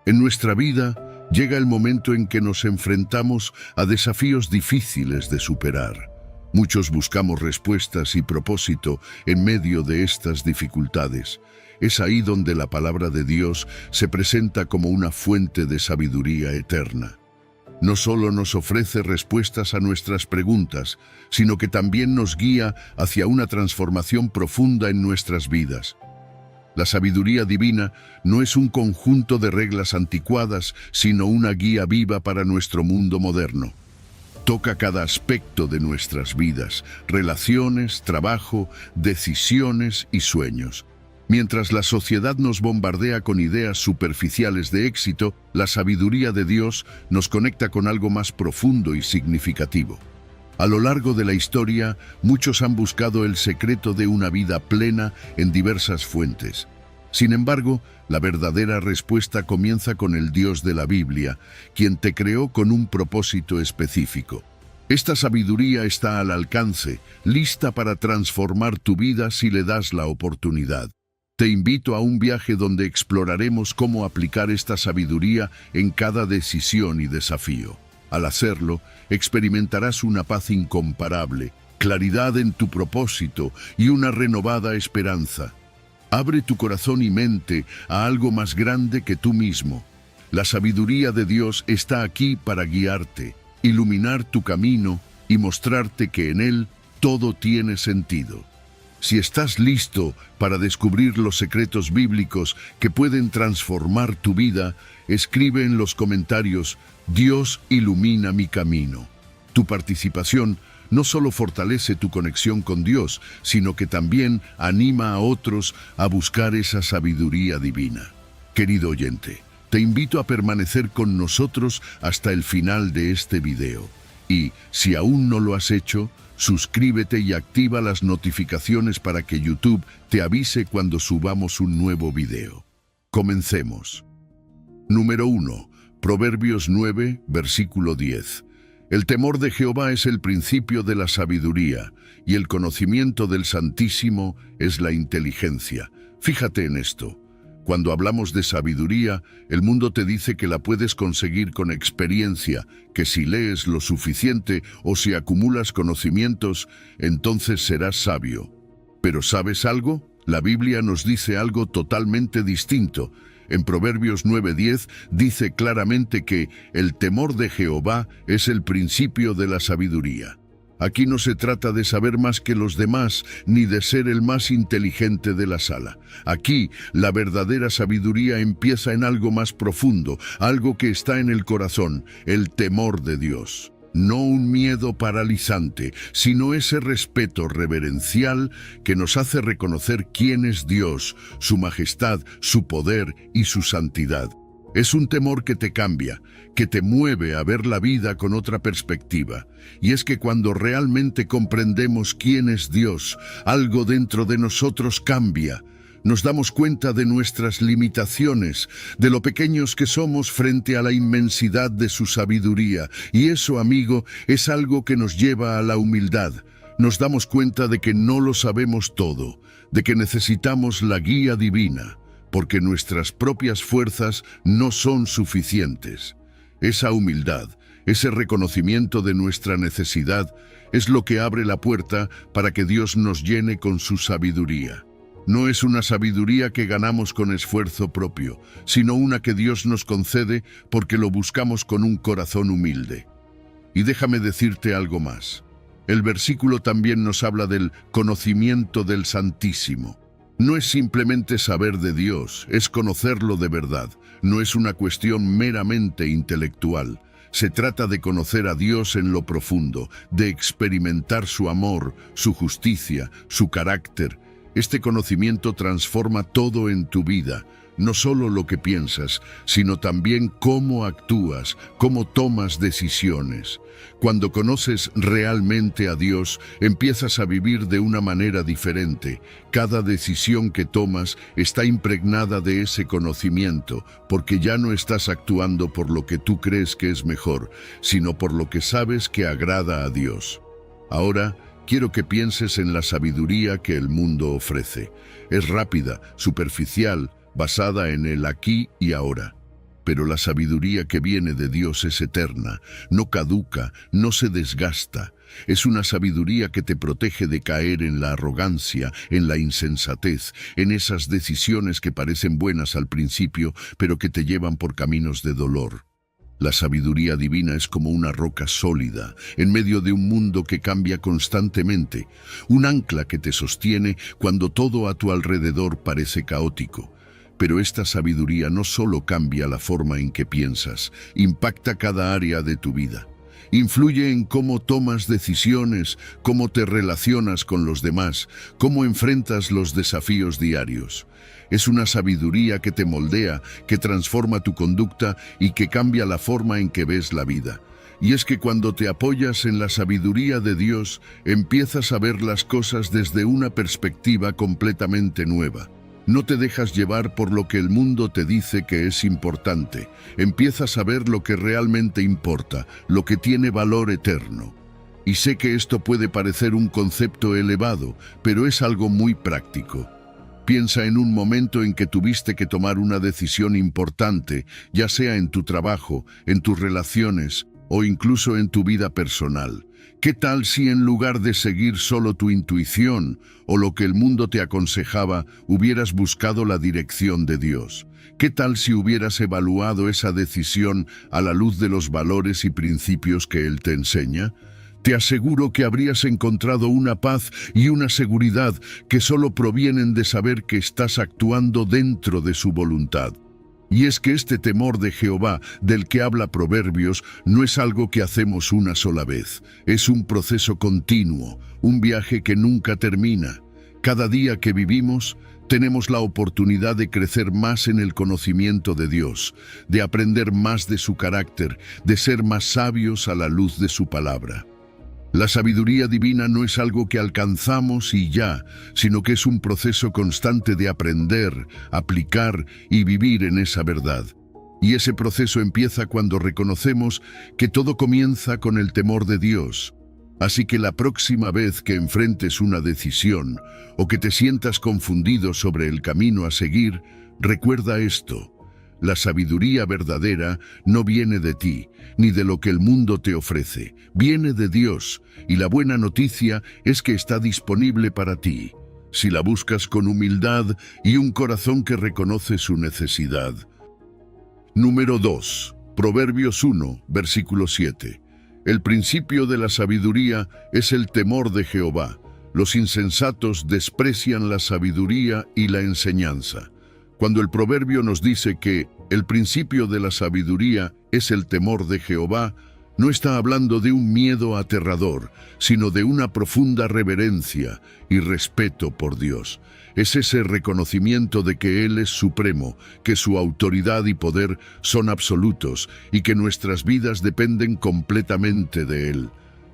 En nuestra vida llega el momento en que nos enfrentamos a desafíos difíciles de superar. Muchos buscamos respuestas y propósito en medio de estas dificultades. Es ahí donde la palabra de Dios se presenta como una fuente de sabiduría eterna. No solo nos ofrece respuestas a nuestras preguntas, sino que también nos guía hacia una transformación profunda en nuestras vidas. La sabiduría divina no es un conjunto de reglas anticuadas, sino una guía viva para nuestro mundo moderno. Toca cada aspecto de nuestras vidas, relaciones, trabajo, decisiones y sueños. Mientras la sociedad nos bombardea con ideas superficiales de éxito, la sabiduría de Dios nos conecta con algo más profundo y significativo. A lo largo de la historia, muchos han buscado el secreto de una vida plena en diversas fuentes. Sin embargo, la verdadera respuesta comienza con el Dios de la Biblia, quien te creó con un propósito específico. Esta sabiduría está al alcance, lista para transformar tu vida si le das la oportunidad. Te invito a un viaje donde exploraremos cómo aplicar esta sabiduría en cada decisión y desafío. Al hacerlo, experimentarás una paz incomparable, claridad en tu propósito y una renovada esperanza. Abre tu corazón y mente a algo más grande que tú mismo. La sabiduría de Dios está aquí para guiarte, iluminar tu camino y mostrarte que en él todo tiene sentido. Si estás listo para descubrir los secretos bíblicos que pueden transformar tu vida, escribe en los comentarios: Dios ilumina mi camino. Tu participación no solo fortalece tu conexión con Dios, sino que también anima a otros a buscar esa sabiduría divina. Querido oyente, te invito a permanecer con nosotros hasta el final de este video. Y, si aún no lo has hecho, suscríbete y activa las notificaciones para que YouTube te avise cuando subamos un nuevo video. Comencemos. Número 1. Proverbios 9, versículo 10. El temor de Jehová es el principio de la sabiduría, y el conocimiento del Santísimo es la inteligencia. Fíjate en esto. Cuando hablamos de sabiduría, el mundo te dice que la puedes conseguir con experiencia, que si lees lo suficiente o si acumulas conocimientos, entonces serás sabio. Pero ¿sabes algo? La Biblia nos dice algo totalmente distinto. En Proverbios 9:10 dice claramente que el temor de Jehová es el principio de la sabiduría. Aquí no se trata de saber más que los demás, ni de ser el más inteligente de la sala. Aquí, la verdadera sabiduría empieza en algo más profundo, algo que está en el corazón, el temor de Dios. No un miedo paralizante, sino ese respeto reverencial que nos hace reconocer quién es Dios, su majestad, su poder y su santidad. Es un temor que te cambia, que te mueve a ver la vida con otra perspectiva. Y es que cuando realmente comprendemos quién es Dios, algo dentro de nosotros cambia. Nos damos cuenta de nuestras limitaciones, de lo pequeños que somos frente a la inmensidad de su sabiduría. Y eso, amigo, es algo que nos lleva a la humildad. Nos damos cuenta de que no lo sabemos todo, de que necesitamos la guía divina, porque nuestras propias fuerzas no son suficientes. Esa humildad, ese reconocimiento de nuestra necesidad, es lo que abre la puerta para que Dios nos llene con su sabiduría. No es una sabiduría que ganamos con esfuerzo propio, sino una que Dios nos concede porque lo buscamos con un corazón humilde. Y déjame decirte algo más. El versículo también nos habla del conocimiento del Santísimo. No es simplemente saber de Dios, es conocerlo de verdad. No es una cuestión meramente intelectual. Se trata de conocer a Dios en lo profundo, de experimentar su amor, su justicia, su carácter. Este conocimiento transforma todo en tu vida, no solo lo que piensas, sino también cómo actúas, cómo tomas decisiones. Cuando conoces realmente a Dios, empiezas a vivir de una manera diferente. Cada decisión que tomas está impregnada de ese conocimiento, porque ya no estás actuando por lo que tú crees que es mejor, sino por lo que sabes que agrada a Dios. Ahora, quiero que pienses en la sabiduría que el mundo ofrece. Es rápida, superficial, basada en el aquí y ahora. Pero la sabiduría que viene de Dios es eterna, no caduca, no se desgasta. Es una sabiduría que te protege de caer en la arrogancia, en la insensatez, en esas decisiones que parecen buenas al principio, pero que te llevan por caminos de dolor. La sabiduría divina es como una roca sólida, en medio de un mundo que cambia constantemente, un ancla que te sostiene cuando todo a tu alrededor parece caótico. Pero esta sabiduría no solo cambia la forma en que piensas, impacta cada área de tu vida. Influye en cómo tomas decisiones, cómo te relacionas con los demás, cómo enfrentas los desafíos diarios. Es una sabiduría que te moldea, que transforma tu conducta y que cambia la forma en que ves la vida. Y es que cuando te apoyas en la sabiduría de Dios, empiezas a ver las cosas desde una perspectiva completamente nueva. No te dejas llevar por lo que el mundo te dice que es importante. Empiezas a ver lo que realmente importa, lo que tiene valor eterno. Y sé que esto puede parecer un concepto elevado, pero es algo muy práctico. Piensa en un momento en que tuviste que tomar una decisión importante, ya sea en tu trabajo, en tus relaciones o incluso en tu vida personal. ¿Qué tal si en lugar de seguir solo tu intuición o lo que el mundo te aconsejaba, hubieras buscado la dirección de Dios? ¿Qué tal si hubieras evaluado esa decisión a la luz de los valores y principios que Él te enseña? Te aseguro que habrías encontrado una paz y una seguridad que solo provienen de saber que estás actuando dentro de su voluntad. Y es que este temor de Jehová, del que habla Proverbios, no es algo que hacemos una sola vez. Es un proceso continuo, un viaje que nunca termina. Cada día que vivimos, tenemos la oportunidad de crecer más en el conocimiento de Dios, de aprender más de su carácter, de ser más sabios a la luz de su palabra. La sabiduría divina no es algo que alcanzamos y ya, sino que es un proceso constante de aprender, aplicar y vivir en esa verdad. Y ese proceso empieza cuando reconocemos que todo comienza con el temor de Dios. Así que la próxima vez que enfrentes una decisión o que te sientas confundido sobre el camino a seguir, recuerda esto. La sabiduría verdadera no viene de ti, ni de lo que el mundo te ofrece. Viene de Dios, y la buena noticia es que está disponible para ti, si la buscas con humildad y un corazón que reconoce su necesidad. Número 2. Proverbios 1, versículo 7. El principio de la sabiduría es el temor de Jehová. Los insensatos desprecian la sabiduría y la enseñanza. Cuando el proverbio nos dice que el principio de la sabiduría es el temor de Jehová, no está hablando de un miedo aterrador, sino de una profunda reverencia y respeto por Dios. Es ese reconocimiento de que Él es supremo, que su autoridad y poder son absolutos y que nuestras vidas dependen completamente de Él.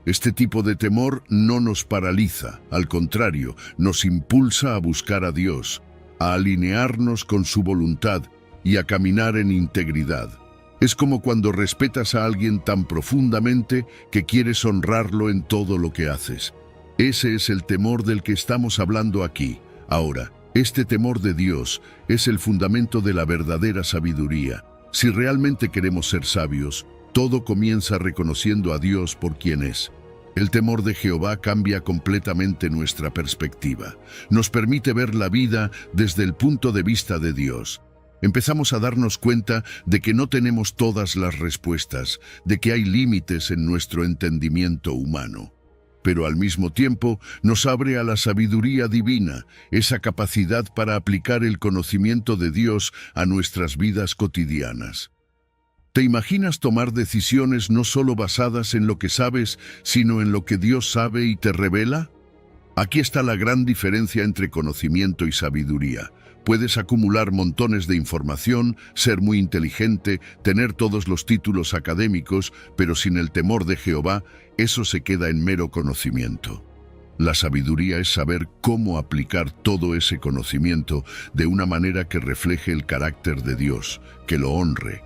Este tipo de temor no nos paraliza, al contrario, nos impulsa a buscar a Dios, a alinearnos con su voluntad y a caminar en integridad. Es como cuando respetas a alguien tan profundamente que quieres honrarlo en todo lo que haces. Ese es el temor del que estamos hablando aquí. Ahora, este temor de Dios es el fundamento de la verdadera sabiduría. Si realmente queremos ser sabios, todo comienza reconociendo a Dios por quien es. El temor de Jehová cambia completamente nuestra perspectiva. Nos permite ver la vida desde el punto de vista de Dios. Empezamos a darnos cuenta de que no tenemos todas las respuestas, de que hay límites en nuestro entendimiento humano. Pero al mismo tiempo nos abre a la sabiduría divina, esa capacidad para aplicar el conocimiento de Dios a nuestras vidas cotidianas. ¿Te imaginas tomar decisiones no solo basadas en lo que sabes, sino en lo que Dios sabe y te revela? Aquí está la gran diferencia entre conocimiento y sabiduría. Puedes acumular montones de información, ser muy inteligente, tener todos los títulos académicos, pero sin el temor de Jehová, eso se queda en mero conocimiento. La sabiduría es saber cómo aplicar todo ese conocimiento de una manera que refleje el carácter de Dios, que lo honre.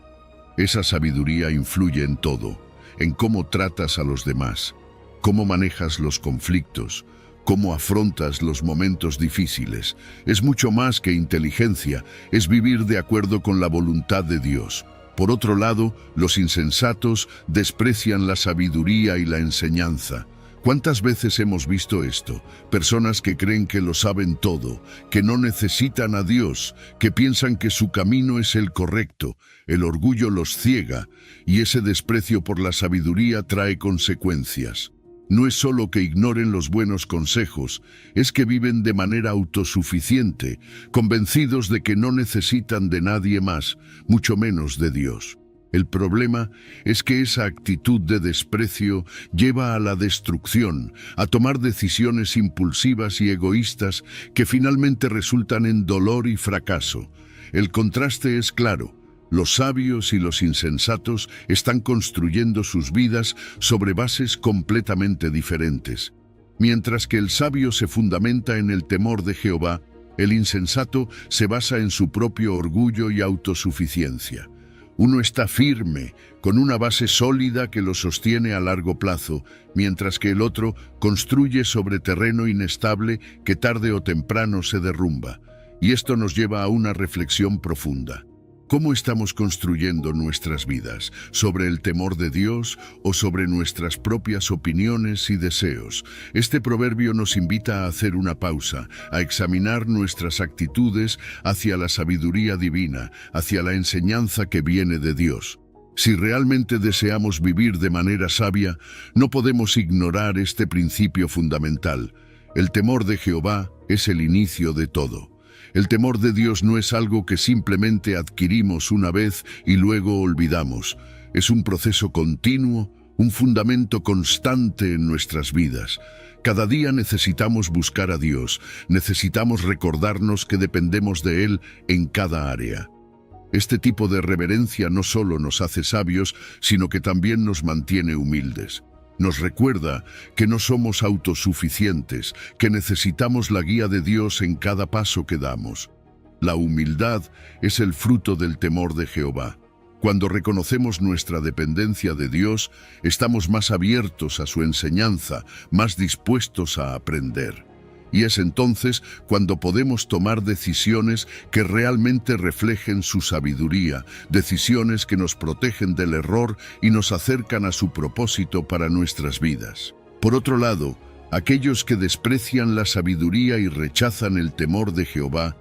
Esa sabiduría influye en todo, en cómo tratas a los demás, cómo manejas los conflictos, cómo afrontas los momentos difíciles. Es mucho más que inteligencia, es vivir de acuerdo con la voluntad de Dios. Por otro lado, los insensatos desprecian la sabiduría y la enseñanza. ¿Cuántas veces hemos visto esto? Personas que creen que lo saben todo, que no necesitan a Dios, que piensan que su camino es el correcto. El orgullo los ciega, y ese desprecio por la sabiduría trae consecuencias. No es solo que ignoren los buenos consejos, es que viven de manera autosuficiente, convencidos de que no necesitan de nadie más, mucho menos de Dios. El problema es que esa actitud de desprecio lleva a la destrucción, a tomar decisiones impulsivas y egoístas que finalmente resultan en dolor y fracaso. El contraste es claro. Los sabios y los insensatos están construyendo sus vidas sobre bases completamente diferentes. Mientras que el sabio se fundamenta en el temor de Jehová, el insensato se basa en su propio orgullo y autosuficiencia. Uno está firme, con una base sólida que lo sostiene a largo plazo, mientras que el otro construye sobre terreno inestable que tarde o temprano se derrumba. Y esto nos lleva a una reflexión profunda. ¿Cómo estamos construyendo nuestras vidas? ¿Sobre el temor de Dios o sobre nuestras propias opiniones y deseos? Este proverbio nos invita a hacer una pausa, a examinar nuestras actitudes hacia la sabiduría divina, hacia la enseñanza que viene de Dios. Si realmente deseamos vivir de manera sabia, no podemos ignorar este principio fundamental. El temor de Jehová es el inicio de todo. El temor de Dios no es algo que simplemente adquirimos una vez y luego olvidamos. Es un proceso continuo, un fundamento constante en nuestras vidas. Cada día necesitamos buscar a Dios, necesitamos recordarnos que dependemos de Él en cada área. Este tipo de reverencia no solo nos hace sabios, sino que también nos mantiene humildes. Nos recuerda que no somos autosuficientes, que necesitamos la guía de Dios en cada paso que damos. La humildad es el fruto del temor de Jehová. Cuando reconocemos nuestra dependencia de Dios, estamos más abiertos a su enseñanza, más dispuestos a aprender. Y es entonces cuando podemos tomar decisiones que realmente reflejen su sabiduría, decisiones que nos protegen del error y nos acercan a su propósito para nuestras vidas. Por otro lado, aquellos que desprecian la sabiduría y rechazan el temor de Jehová,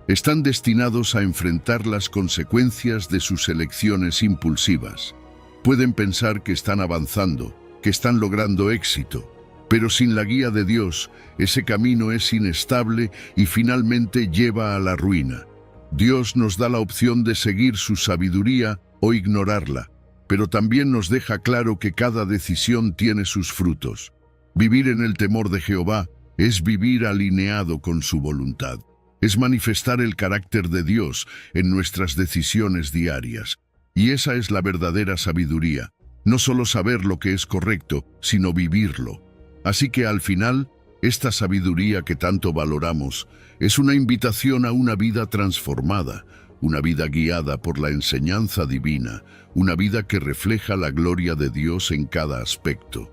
están destinados a enfrentar las consecuencias de sus elecciones impulsivas. Pueden pensar que están avanzando, que están logrando éxito, pero sin la guía de Dios, ese camino es inestable y finalmente lleva a la ruina. Dios nos da la opción de seguir su sabiduría o ignorarla, pero también nos deja claro que cada decisión tiene sus frutos. Vivir en el temor de Jehová es vivir alineado con su voluntad. Es manifestar el carácter de Dios en nuestras decisiones diarias. Y esa es la verdadera sabiduría. No solo saber lo que es correcto, sino vivirlo. Así que al final, esta sabiduría que tanto valoramos es una invitación a una vida transformada, una vida guiada por la enseñanza divina, una vida que refleja la gloria de Dios en cada aspecto.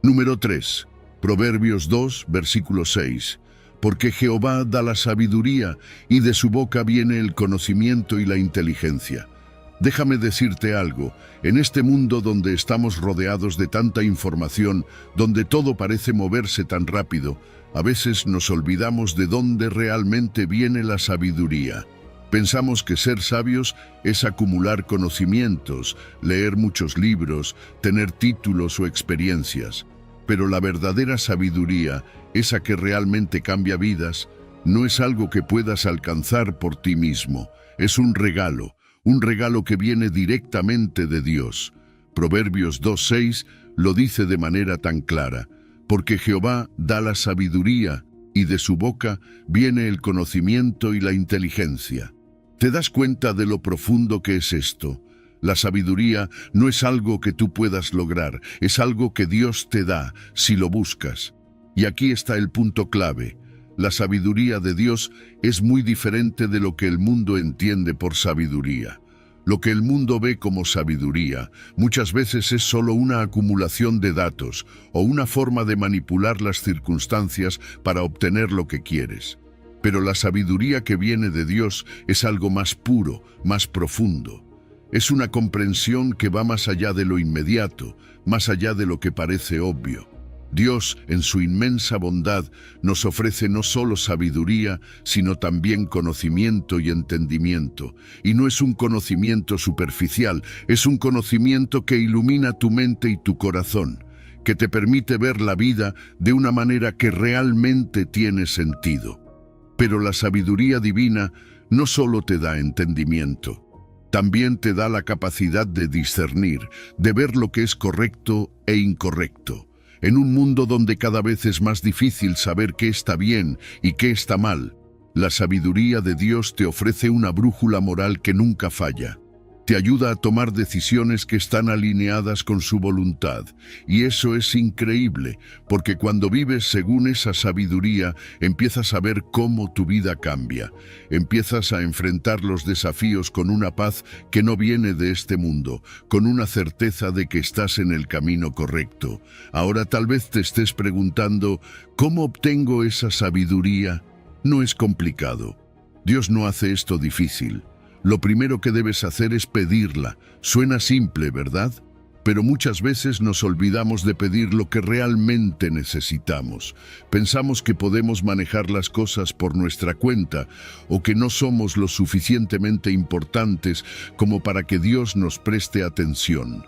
Número 3. Proverbios 2, versículo 6. Porque Jehová da la sabiduría y de su boca viene el conocimiento y la inteligencia. Déjame decirte algo, en este mundo donde estamos rodeados de tanta información, donde todo parece moverse tan rápido, a veces nos olvidamos de dónde realmente viene la sabiduría. Pensamos que ser sabios es acumular conocimientos, leer muchos libros, tener títulos o experiencias. Pero la verdadera sabiduría, esa que realmente cambia vidas, no es algo que puedas alcanzar por ti mismo, es un regalo que viene directamente de Dios. Proverbios 2:6 lo dice de manera tan clara, porque Jehová da la sabiduría y de su boca viene el conocimiento y la inteligencia. ¿Te das cuenta de lo profundo que es esto? La sabiduría no es algo que tú puedas lograr, es algo que Dios te da si lo buscas. Y aquí está el punto clave. La sabiduría de Dios es muy diferente de lo que el mundo entiende por sabiduría. Lo que el mundo ve como sabiduría muchas veces es solo una acumulación de datos o una forma de manipular las circunstancias para obtener lo que quieres. Pero la sabiduría que viene de Dios es algo más puro, más profundo. Es una comprensión que va más allá de lo inmediato, más allá de lo que parece obvio. Dios, en su inmensa bondad, nos ofrece no solo sabiduría, sino también conocimiento y entendimiento. Y no es un conocimiento superficial, es un conocimiento que ilumina tu mente y tu corazón, que te permite ver la vida de una manera que realmente tiene sentido. Pero la sabiduría divina no solo te da entendimiento, también te da la capacidad de discernir, de ver lo que es correcto e incorrecto. En un mundo donde cada vez es más difícil saber qué está bien y qué está mal, la sabiduría de Dios te ofrece una brújula moral que nunca falla. Te ayuda a tomar decisiones que están alineadas con su voluntad. Y eso es increíble, porque cuando vives según esa sabiduría, empiezas a ver cómo tu vida cambia. Empiezas a enfrentar los desafíos con una paz que no viene de este mundo, con una certeza de que estás en el camino correcto. Ahora tal vez te estés preguntando, ¿cómo obtengo esa sabiduría? No es complicado. Dios no hace esto difícil. Lo primero que debes hacer es pedirla. Suena simple, ¿verdad? Pero muchas veces nos olvidamos de pedir lo que realmente necesitamos. Pensamos que podemos manejar las cosas por nuestra cuenta o que no somos lo suficientemente importantes como para que Dios nos preste atención.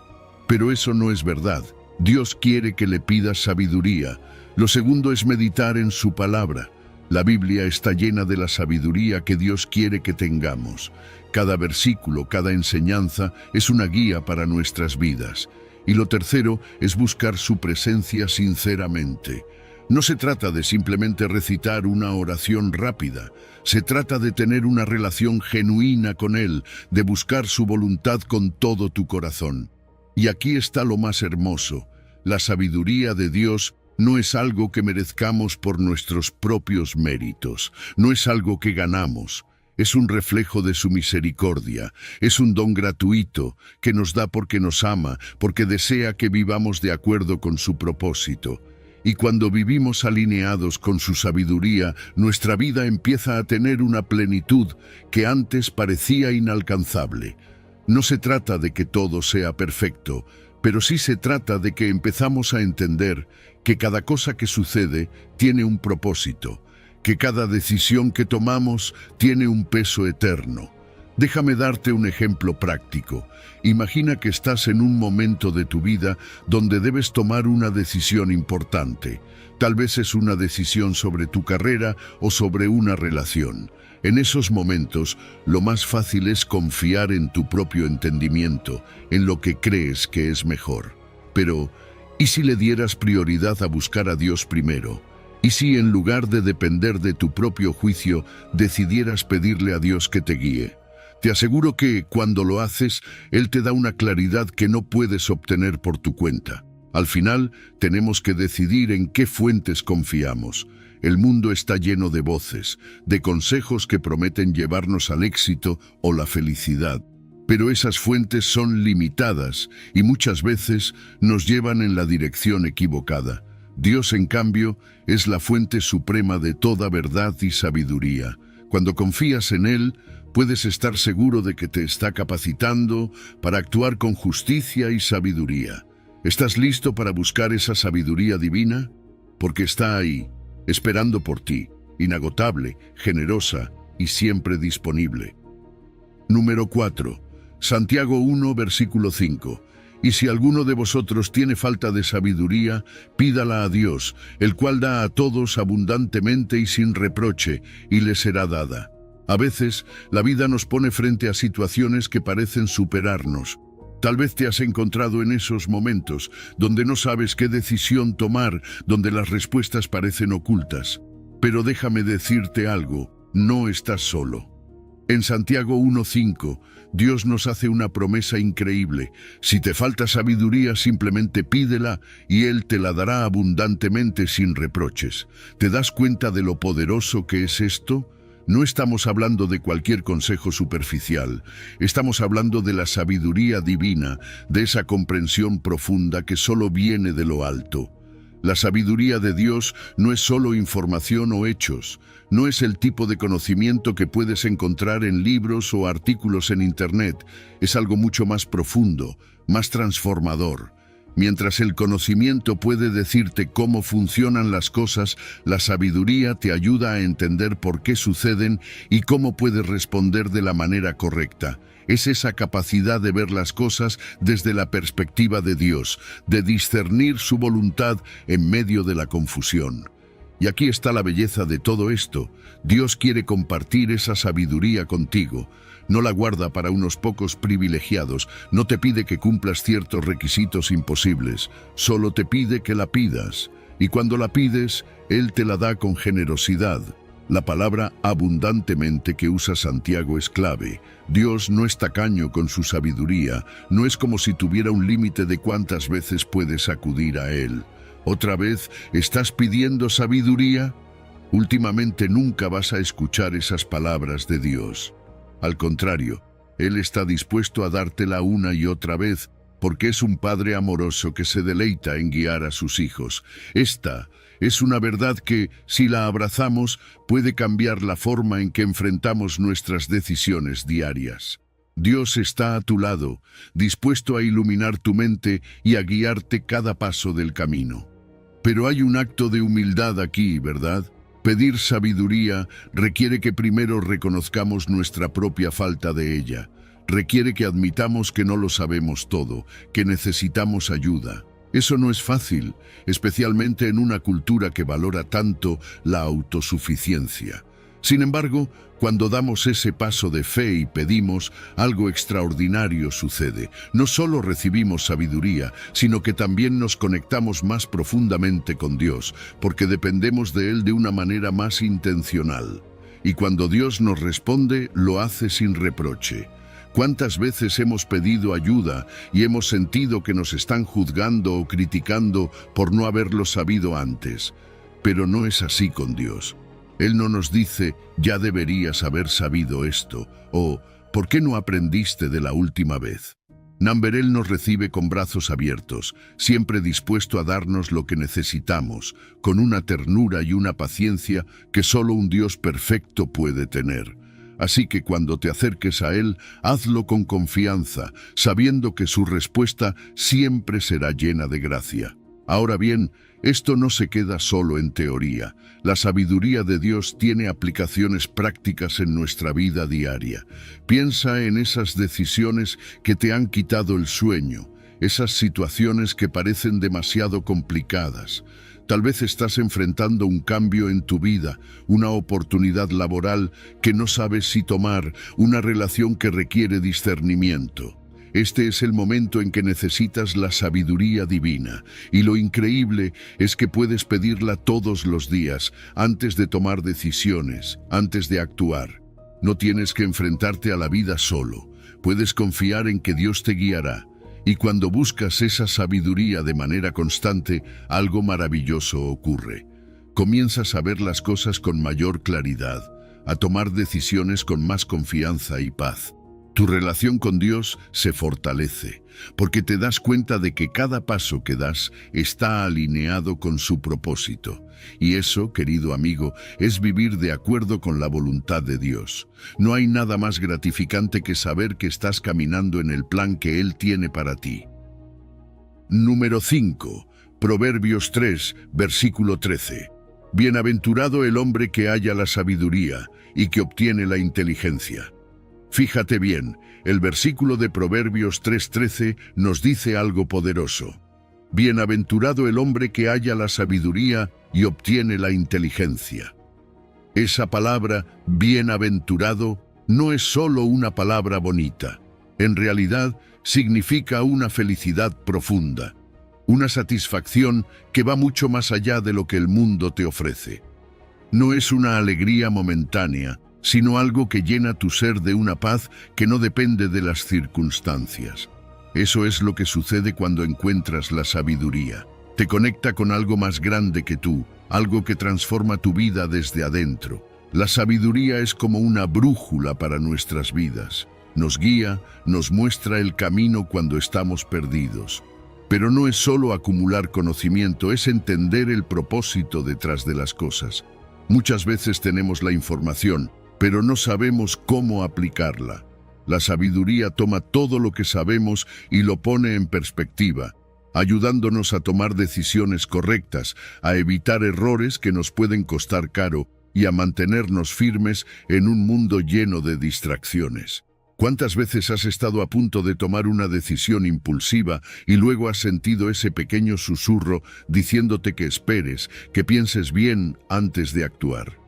Pero eso no es verdad. Dios quiere que le pidas sabiduría. Lo segundo es meditar en su palabra. La Biblia está llena de la sabiduría que Dios quiere que tengamos. Cada versículo, cada enseñanza es una guía para nuestras vidas. Y lo tercero es buscar su presencia sinceramente. No se trata de simplemente recitar una oración rápida. Se trata de tener una relación genuina con Él, de buscar su voluntad con todo tu corazón. Y aquí está lo más hermoso. La sabiduría de Dios no es algo que merezcamos por nuestros propios méritos, no es algo que ganamos. Es un reflejo de su misericordia, es un don gratuito que nos da porque nos ama, porque desea que vivamos de acuerdo con su propósito. Y cuando vivimos alineados con su sabiduría, nuestra vida empieza a tener una plenitud que antes parecía inalcanzable. No se trata de que todo sea perfecto, pero sí se trata de que empezamos a entender que cada cosa que sucede tiene un propósito, que cada decisión que tomamos tiene un peso eterno. Déjame darte un ejemplo práctico. Imagina que estás en un momento de tu vida donde debes tomar una decisión importante. Tal vez es una decisión sobre tu carrera o sobre una relación. En esos momentos, lo más fácil es confiar en tu propio entendimiento, en lo que crees que es mejor. Pero, ¿y si le dieras prioridad a buscar a Dios primero? ¿Y si en lugar de depender de tu propio juicio, decidieras pedirle a Dios que te guíe? Te aseguro que, cuando lo haces, Él te da una claridad que no puedes obtener por tu cuenta. Al final, tenemos que decidir en qué fuentes confiamos. El mundo está lleno de voces, de consejos que prometen llevarnos al éxito o la felicidad. Pero esas fuentes son limitadas y muchas veces nos llevan en la dirección equivocada. Dios, en cambio, es la fuente suprema de toda verdad y sabiduría. Cuando confías en Él, puedes estar seguro de que te está capacitando para actuar con justicia y sabiduría. ¿Estás listo para buscar esa sabiduría divina? Porque está ahí, esperando por ti, inagotable, generosa y siempre disponible. Número 4. Santiago 1, versículo 5. Y si alguno de vosotros tiene falta de sabiduría, pídala a Dios, el cual da a todos abundantemente y sin reproche, y le será dada. A veces, la vida nos pone frente a situaciones que parecen superarnos. Tal vez te has encontrado en esos momentos, donde no sabes qué decisión tomar, donde las respuestas parecen ocultas. Pero déjame decirte algo, no estás solo. En Santiago 1:5, Dios nos hace una promesa increíble. Si te falta sabiduría, simplemente pídela y Él te la dará abundantemente sin reproches. ¿Te das cuenta de lo poderoso que es esto? No estamos hablando de cualquier consejo superficial. Estamos hablando de la sabiduría divina, de esa comprensión profunda que solo viene de lo alto. La sabiduría de Dios no es solo información o hechos, no es el tipo de conocimiento que puedes encontrar en libros o artículos en Internet, es algo mucho más profundo, más transformador. Mientras el conocimiento puede decirte cómo funcionan las cosas, la sabiduría te ayuda a entender por qué suceden y cómo puedes responder de la manera correcta. Es esa capacidad de ver las cosas desde la perspectiva de Dios, de discernir su voluntad en medio de la confusión. Y aquí está la belleza de todo esto. Dios quiere compartir esa sabiduría contigo. No la guarda para unos pocos privilegiados, no te pide que cumplas ciertos requisitos imposibles, solo te pide que la pidas. Y cuando la pides, Él te la da con generosidad. La palabra abundantemente que usa Santiago es clave. Dios no es tacaño con su sabiduría, no es como si tuviera un límite de cuántas veces puedes acudir a Él. ¿Otra vez estás pidiendo sabiduría? Últimamente nunca vas a escuchar esas palabras de Dios. Al contrario, Él está dispuesto a dártela una y otra vez, porque es un Padre amoroso que se deleita en guiar a sus hijos. Esta es una verdad que, si la abrazamos, puede cambiar la forma en que enfrentamos nuestras decisiones diarias. Dios está a tu lado, dispuesto a iluminar tu mente y a guiarte cada paso del camino. Pero hay un acto de humildad aquí, ¿verdad? Pedir sabiduría requiere que primero reconozcamos nuestra propia falta de ella. Requiere que admitamos que no lo sabemos todo, que necesitamos ayuda. Eso no es fácil, especialmente en una cultura que valora tanto la autosuficiencia. Sin embargo, cuando damos ese paso de fe y pedimos, algo extraordinario sucede. No solo recibimos sabiduría, sino que también nos conectamos más profundamente con Dios, porque dependemos de Él de una manera más intencional. Y cuando Dios nos responde, lo hace sin reproche. ¿Cuántas veces hemos pedido ayuda y hemos sentido que nos están juzgando o criticando por no haberlo sabido antes? Pero no es así con Dios. Él no nos dice, ya deberías haber sabido esto, o ¿por qué no aprendiste de la última vez? Él nos recibe con brazos abiertos, siempre dispuesto a darnos lo que necesitamos, con una ternura y una paciencia que solo un Dios perfecto puede tener. Así que cuando te acerques a Él, hazlo con confianza, sabiendo que su respuesta siempre será llena de gracia. Ahora bien, esto no se queda solo en teoría. La sabiduría de Dios tiene aplicaciones prácticas en nuestra vida diaria. Piensa en esas decisiones que te han quitado el sueño, esas situaciones que parecen demasiado complicadas. Tal vez estás enfrentando un cambio en tu vida, una oportunidad laboral que no sabes si tomar, una relación que requiere discernimiento. Este es el momento en que necesitas la sabiduría divina, y lo increíble es que puedes pedirla todos los días, antes de tomar decisiones, antes de actuar. No tienes que enfrentarte a la vida solo, puedes confiar en que Dios te guiará. Y cuando buscas esa sabiduría de manera constante, algo maravilloso ocurre. Comienzas a ver las cosas con mayor claridad, a tomar decisiones con más confianza y paz. Tu relación con Dios se fortalece, porque te das cuenta de que cada paso que das está alineado con su propósito. Y eso, querido amigo, es vivir de acuerdo con la voluntad de Dios. No hay nada más gratificante que saber que estás caminando en el plan que Él tiene para ti. Número 5. Proverbios 3, versículo 13. Bienaventurado el hombre que halla la sabiduría y que obtiene la inteligencia. Fíjate bien, el versículo de Proverbios 3:13 nos dice algo poderoso. Bienaventurado el hombre que halla la sabiduría y obtiene la inteligencia. Esa palabra, bienaventurado, no es solo una palabra bonita. En realidad, significa una felicidad profunda, una satisfacción que va mucho más allá de lo que el mundo te ofrece. No es una alegría momentánea, sino algo que llena tu ser de una paz que no depende de las circunstancias. Eso es lo que sucede cuando encuentras la sabiduría. Te conecta con algo más grande que tú, algo que transforma tu vida desde adentro. La sabiduría es como una brújula para nuestras vidas. Nos guía, nos muestra el camino cuando estamos perdidos. Pero no es solo acumular conocimiento, es entender el propósito detrás de las cosas. Muchas veces tenemos la información, pero no sabemos cómo aplicarla. La sabiduría toma todo lo que sabemos y lo pone en perspectiva, ayudándonos a tomar decisiones correctas, a evitar errores que nos pueden costar caro y a mantenernos firmes en un mundo lleno de distracciones. ¿Cuántas veces has estado a punto de tomar una decisión impulsiva y luego has sentido ese pequeño susurro diciéndote que esperes, que pienses bien antes de actuar?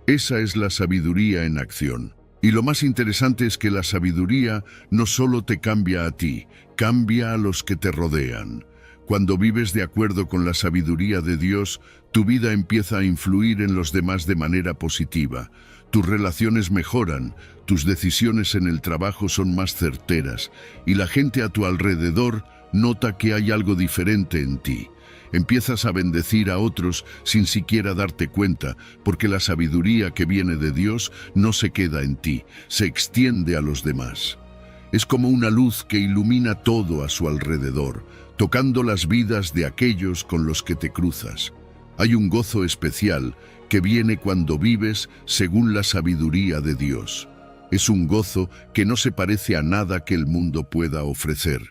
Esa es la sabiduría en acción. Y lo más interesante es que la sabiduría no solo te cambia a ti, cambia a los que te rodean. Cuando vives de acuerdo con la sabiduría de Dios, tu vida empieza a influir en los demás de manera positiva. Tus relaciones mejoran, tus decisiones en el trabajo son más certeras y la gente a tu alrededor nota que hay algo diferente en ti. Empiezas a bendecir a otros sin siquiera darte cuenta, porque la sabiduría que viene de Dios no se queda en ti, se extiende a los demás. Es como una luz que ilumina todo a su alrededor, tocando las vidas de aquellos con los que te cruzas. Hay un gozo especial que viene cuando vives según la sabiduría de Dios. Es un gozo que no se parece a nada que el mundo pueda ofrecer.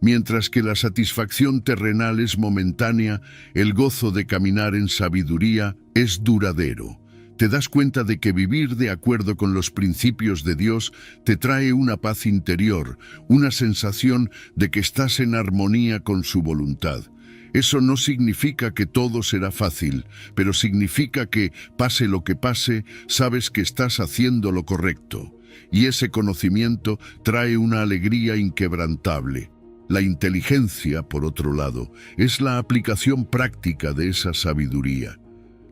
Mientras que la satisfacción terrenal es momentánea, el gozo de caminar en sabiduría es duradero. Te das cuenta de que vivir de acuerdo con los principios de Dios te trae una paz interior, una sensación de que estás en armonía con su voluntad. Eso no significa que todo será fácil, pero significa que, pase lo que pase, sabes que estás haciendo lo correcto. Y ese conocimiento trae una alegría inquebrantable. La inteligencia, por otro lado, es la aplicación práctica de esa sabiduría.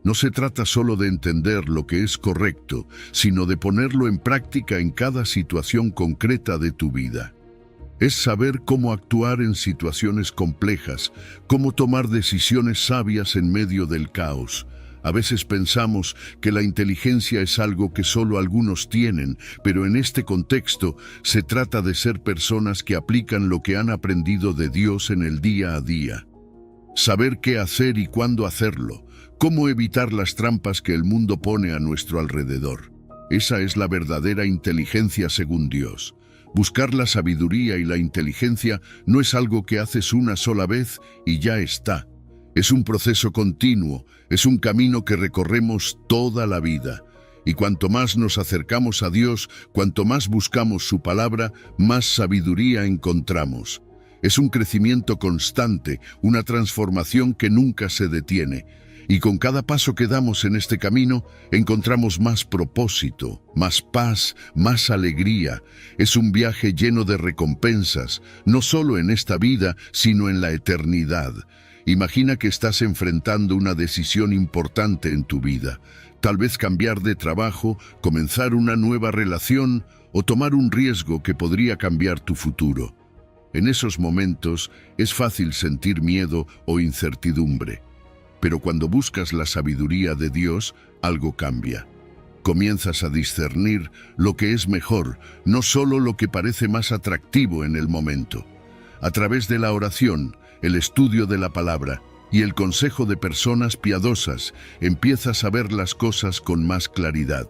No se trata solo de entender lo que es correcto, sino de ponerlo en práctica en cada situación concreta de tu vida. Es saber cómo actuar en situaciones complejas, cómo tomar decisiones sabias en medio del caos. A veces pensamos que la inteligencia es algo que solo algunos tienen, pero en este contexto se trata de ser personas que aplican lo que han aprendido de Dios en el día a día. Saber qué hacer y cuándo hacerlo, cómo evitar las trampas que el mundo pone a nuestro alrededor. Esa es la verdadera inteligencia según Dios. Buscar la sabiduría y la inteligencia no es algo que haces una sola vez y ya está. Es un proceso continuo, es un camino que recorremos toda la vida. Y cuanto más nos acercamos a Dios, cuanto más buscamos su palabra, más sabiduría encontramos. Es un crecimiento constante, una transformación que nunca se detiene. Y con cada paso que damos en este camino, encontramos más propósito, más paz, más alegría. Es un viaje lleno de recompensas, no solo en esta vida, sino en la eternidad. Imagina que estás enfrentando una decisión importante en tu vida. Tal vez cambiar de trabajo, comenzar una nueva relación o tomar un riesgo que podría cambiar tu futuro. En esos momentos es fácil sentir miedo o incertidumbre. Pero cuando buscas la sabiduría de Dios, algo cambia. Comienzas a discernir lo que es mejor, no solo lo que parece más atractivo en el momento. A través de la oración, el estudio de la palabra y el consejo de personas piadosas, empiezas a ver las cosas con más claridad.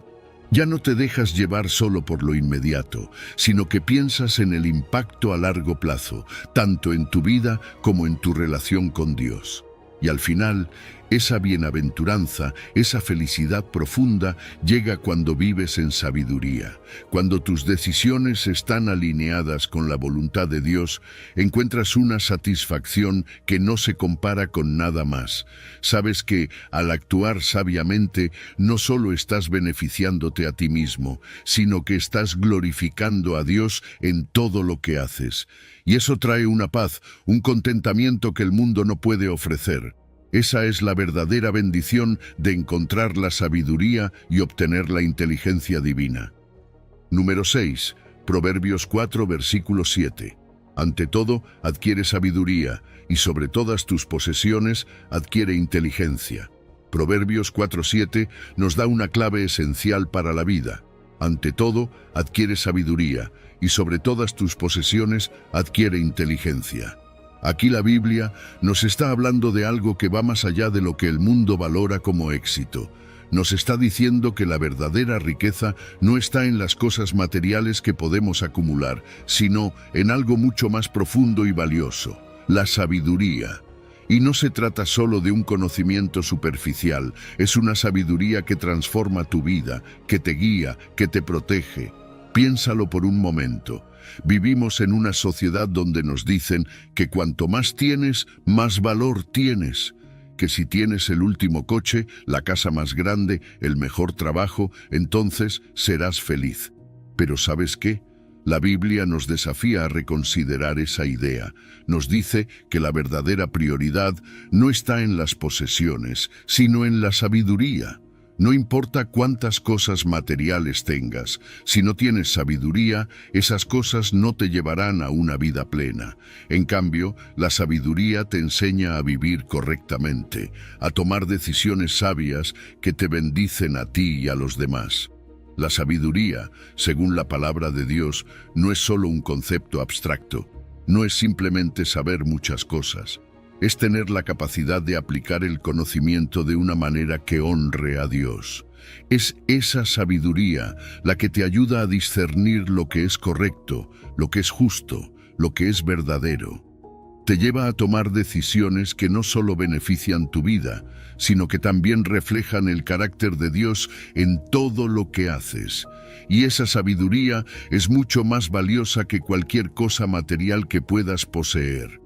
Ya no te dejas llevar solo por lo inmediato, sino que piensas en el impacto a largo plazo, tanto en tu vida como en tu relación con Dios. Y al final, esa bienaventuranza, esa felicidad profunda llega cuando vives en sabiduría. Cuando tus decisiones están alineadas con la voluntad de Dios, encuentras una satisfacción que no se compara con nada más. Sabes que, al actuar sabiamente, no solo estás beneficiándote a ti mismo, sino que estás glorificando a Dios en todo lo que haces. Y eso trae una paz, un contentamiento que el mundo no puede ofrecer. Esa es la verdadera bendición de encontrar la sabiduría y obtener la inteligencia divina. Número 6. Proverbios 4, versículo 7. Ante todo, adquiere sabiduría, y sobre todas tus posesiones, adquiere inteligencia. Proverbios 4:7 nos da una clave esencial para la vida. Ante todo, adquiere sabiduría, y sobre todas tus posesiones, adquiere inteligencia. Aquí la Biblia nos está hablando de algo que va más allá de lo que el mundo valora como éxito. Nos está diciendo que la verdadera riqueza no está en las cosas materiales que podemos acumular, sino en algo mucho más profundo y valioso, la sabiduría. Y no se trata solo de un conocimiento superficial, es una sabiduría que transforma tu vida, que te guía, que te protege. Piénsalo por un momento. Vivimos en una sociedad donde nos dicen que cuanto más tienes, más valor tienes. Que si tienes el último coche, la casa más grande, el mejor trabajo, entonces serás feliz. Pero ¿sabes qué? La Biblia nos desafía a reconsiderar esa idea. Nos dice que la verdadera prioridad no está en las posesiones, sino en la sabiduría. No importa cuántas cosas materiales tengas, si no tienes sabiduría, esas cosas no te llevarán a una vida plena. En cambio, la sabiduría te enseña a vivir correctamente, a tomar decisiones sabias que te bendicen a ti y a los demás. La sabiduría, según la palabra de Dios, no es solo un concepto abstracto, no es simplemente saber muchas cosas. Es tener la capacidad de aplicar el conocimiento de una manera que honre a Dios. Es esa sabiduría la que te ayuda a discernir lo que es correcto, lo que es justo, lo que es verdadero. Te lleva a tomar decisiones que no solo benefician tu vida, sino que también reflejan el carácter de Dios en todo lo que haces. Y esa sabiduría es mucho más valiosa que cualquier cosa material que puedas poseer.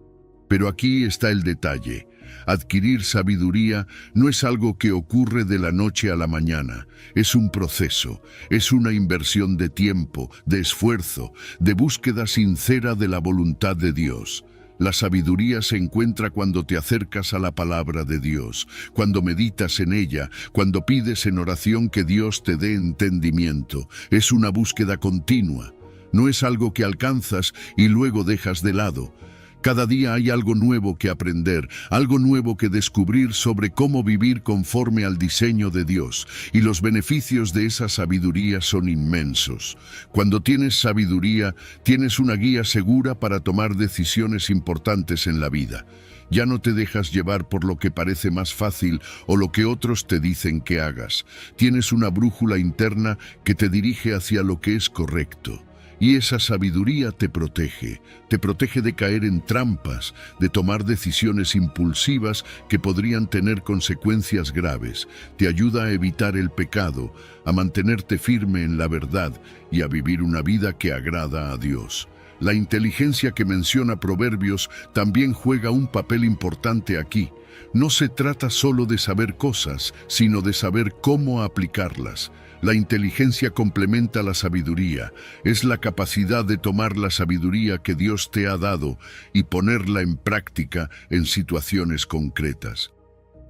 Pero aquí está el detalle. Adquirir sabiduría no es algo que ocurre de la noche a la mañana. Es un proceso, es una inversión de tiempo, de esfuerzo, de búsqueda sincera de la voluntad de Dios. La sabiduría se encuentra cuando te acercas a la palabra de Dios, cuando meditas en ella, cuando pides en oración que Dios te dé entendimiento. Es una búsqueda continua. No es algo que alcanzas y luego dejas de lado. Cada día hay algo nuevo que aprender, algo nuevo que descubrir sobre cómo vivir conforme al diseño de Dios, y los beneficios de esa sabiduría son inmensos. Cuando tienes sabiduría, tienes una guía segura para tomar decisiones importantes en la vida. Ya no te dejas llevar por lo que parece más fácil o lo que otros te dicen que hagas. Tienes una brújula interna que te dirige hacia lo que es correcto. Y esa sabiduría te protege de caer en trampas, de tomar decisiones impulsivas que podrían tener consecuencias graves. Te ayuda a evitar el pecado, a mantenerte firme en la verdad y a vivir una vida que agrada a Dios. La inteligencia que menciona Proverbios también juega un papel importante aquí. No se trata solo de saber cosas, sino de saber cómo aplicarlas. La inteligencia complementa la sabiduría. Es la capacidad de tomar la sabiduría que Dios te ha dado y ponerla en práctica en situaciones concretas.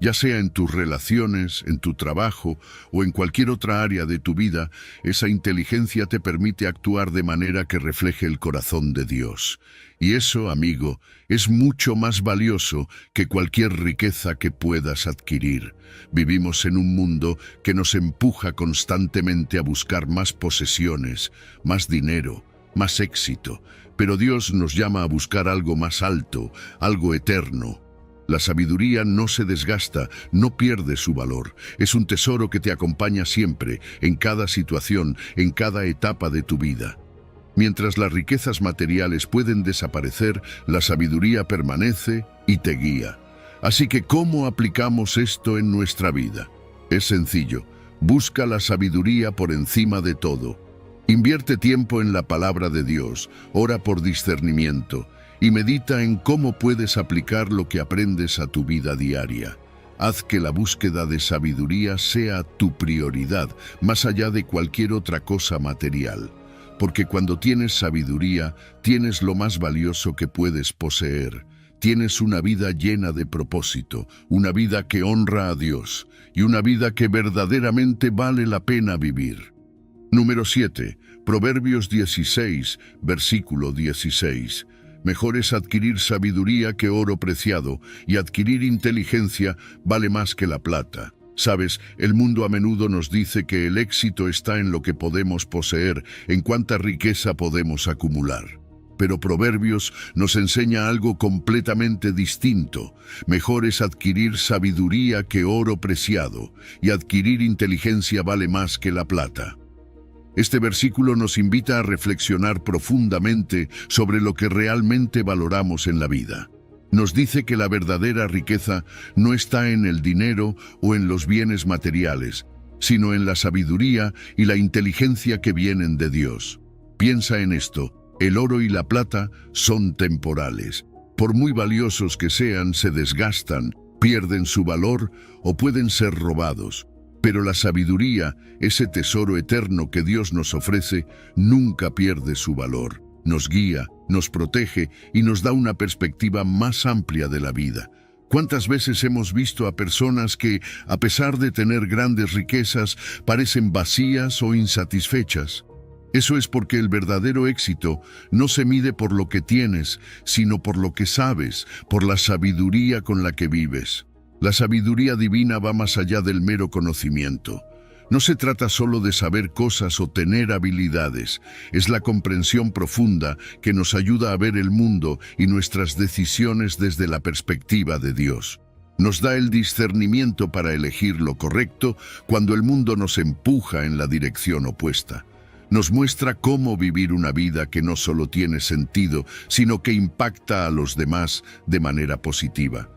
Ya sea en tus relaciones, en tu trabajo o en cualquier otra área de tu vida, esa inteligencia te permite actuar de manera que refleje el corazón de Dios. Y eso, amigo, es mucho más valioso que cualquier riqueza que puedas adquirir. Vivimos en un mundo que nos empuja constantemente a buscar más posesiones, más dinero, más éxito, pero Dios nos llama a buscar algo más alto, algo eterno. La sabiduría no se desgasta, no pierde su valor. Es un tesoro que te acompaña siempre, en cada situación, en cada etapa de tu vida. Mientras las riquezas materiales pueden desaparecer, la sabiduría permanece y te guía. Así que, ¿cómo aplicamos esto en nuestra vida? Es sencillo. Busca la sabiduría por encima de todo. Invierte tiempo en la palabra de Dios, ora por discernimiento y medita en cómo puedes aplicar lo que aprendes a tu vida diaria. Haz que la búsqueda de sabiduría sea tu prioridad, más allá de cualquier otra cosa material. Porque cuando tienes sabiduría, tienes lo más valioso que puedes poseer. Tienes una vida llena de propósito, una vida que honra a Dios y una vida que verdaderamente vale la pena vivir. Número 7. Proverbios 16, versículo 16. Mejor es adquirir sabiduría que oro preciado, y adquirir inteligencia vale más que la plata. Sabes, el mundo a menudo nos dice que el éxito está en lo que podemos poseer, en cuánta riqueza podemos acumular. Pero Proverbios nos enseña algo completamente distinto. Mejor es adquirir sabiduría que oro preciado, y adquirir inteligencia vale más que la plata. Este versículo nos invita a reflexionar profundamente sobre lo que realmente valoramos en la vida. Nos dice que la verdadera riqueza no está en el dinero o en los bienes materiales, sino en la sabiduría y la inteligencia que vienen de Dios. Piensa en esto: el oro y la plata son temporales. Por muy valiosos que sean, se desgastan, pierden su valor o pueden ser robados. Pero la sabiduría, ese tesoro eterno que Dios nos ofrece, nunca pierde su valor. Nos guía, nos protege y nos da una perspectiva más amplia de la vida. ¿Cuántas veces hemos visto a personas que, a pesar de tener grandes riquezas, parecen vacías o insatisfechas? Eso es porque el verdadero éxito no se mide por lo que tienes, sino por lo que sabes, por la sabiduría con la que vives. La sabiduría divina va más allá del mero conocimiento. No se trata solo de saber cosas o tener habilidades, es la comprensión profunda que nos ayuda a ver el mundo y nuestras decisiones desde la perspectiva de Dios. Nos da el discernimiento para elegir lo correcto cuando el mundo nos empuja en la dirección opuesta. Nos muestra cómo vivir una vida que no solo tiene sentido, sino que impacta a los demás de manera positiva.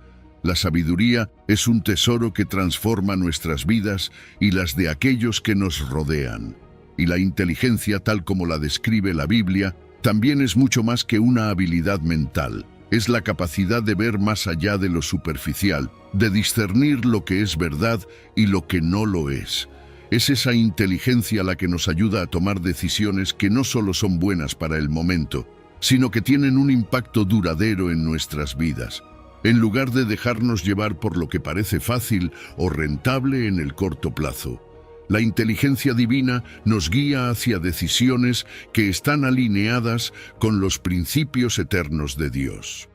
La sabiduría es un tesoro que transforma nuestras vidas y las de aquellos que nos rodean. Y la inteligencia, tal como la describe la Biblia, también es mucho más que una habilidad mental. Es la capacidad de ver más allá de lo superficial, de discernir lo que es verdad y lo que no lo es. Es esa inteligencia la que nos ayuda a tomar decisiones que no solo son buenas para el momento, sino que tienen un impacto duradero en nuestras vidas. En lugar de dejarnos llevar por lo que parece fácil o rentable en el corto plazo. La inteligencia divina nos guía hacia decisiones que están alineadas con los principios eternos de Dios.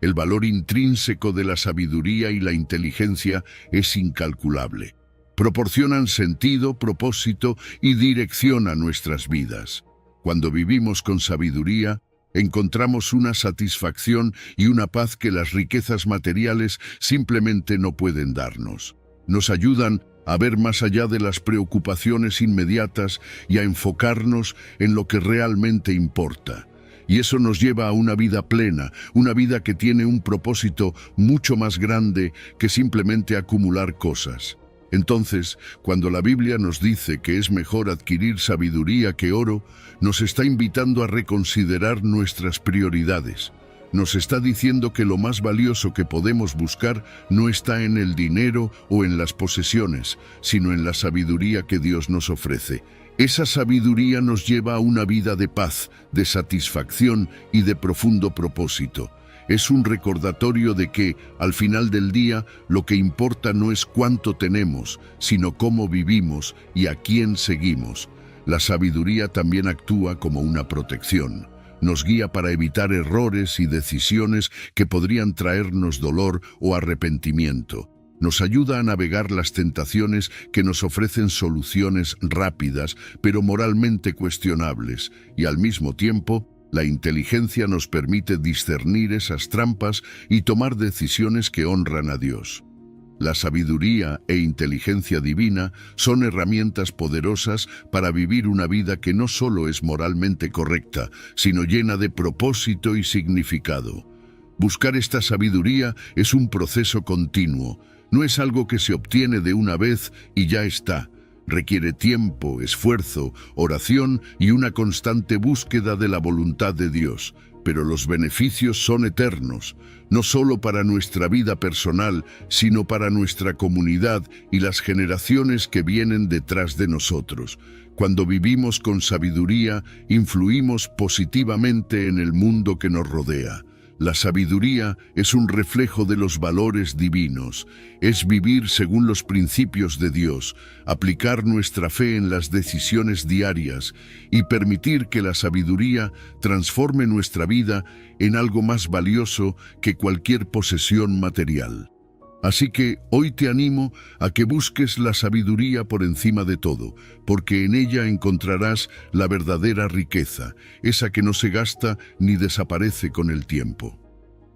El valor intrínseco de la sabiduría y la inteligencia es incalculable. Proporcionan sentido, propósito y dirección a nuestras vidas. Cuando vivimos con sabiduría, encontramos una satisfacción y una paz que las riquezas materiales simplemente no pueden darnos. Nos ayudan a ver más allá de las preocupaciones inmediatas y a enfocarnos en lo que realmente importa. Y eso nos lleva a una vida plena, una vida que tiene un propósito mucho más grande que simplemente acumular cosas. Entonces, cuando la Biblia nos dice que es mejor adquirir sabiduría que oro, nos está invitando a reconsiderar nuestras prioridades. Nos está diciendo que lo más valioso que podemos buscar no está en el dinero o en las posesiones, sino en la sabiduría que Dios nos ofrece. Esa sabiduría nos lleva a una vida de paz, de satisfacción y de profundo propósito. Es un recordatorio de que, al final del día, lo que importa no es cuánto tenemos, sino cómo vivimos y a quién seguimos. La sabiduría también actúa como una protección. Nos guía para evitar errores y decisiones que podrían traernos dolor o arrepentimiento. Nos ayuda a navegar las tentaciones que nos ofrecen soluciones rápidas, pero moralmente cuestionables, y al mismo tiempo, la inteligencia nos permite discernir esas trampas y tomar decisiones que honran a Dios. La sabiduría e inteligencia divina son herramientas poderosas para vivir una vida que no solo es moralmente correcta, sino llena de propósito y significado. Buscar esta sabiduría es un proceso continuo, no es algo que se obtiene de una vez y ya está. Requiere tiempo, esfuerzo, oración y una constante búsqueda de la voluntad de Dios. Pero los beneficios son eternos, no solo para nuestra vida personal, sino para nuestra comunidad y las generaciones que vienen detrás de nosotros. Cuando vivimos con sabiduría, influimos positivamente en el mundo que nos rodea. La sabiduría es un reflejo de los valores divinos, es vivir según los principios de Dios, aplicar nuestra fe en las decisiones diarias y permitir que la sabiduría transforme nuestra vida en algo más valioso que cualquier posesión material. Así que hoy te animo a que busques la sabiduría por encima de todo, porque en ella encontrarás la verdadera riqueza, esa que no se gasta ni desaparece con el tiempo.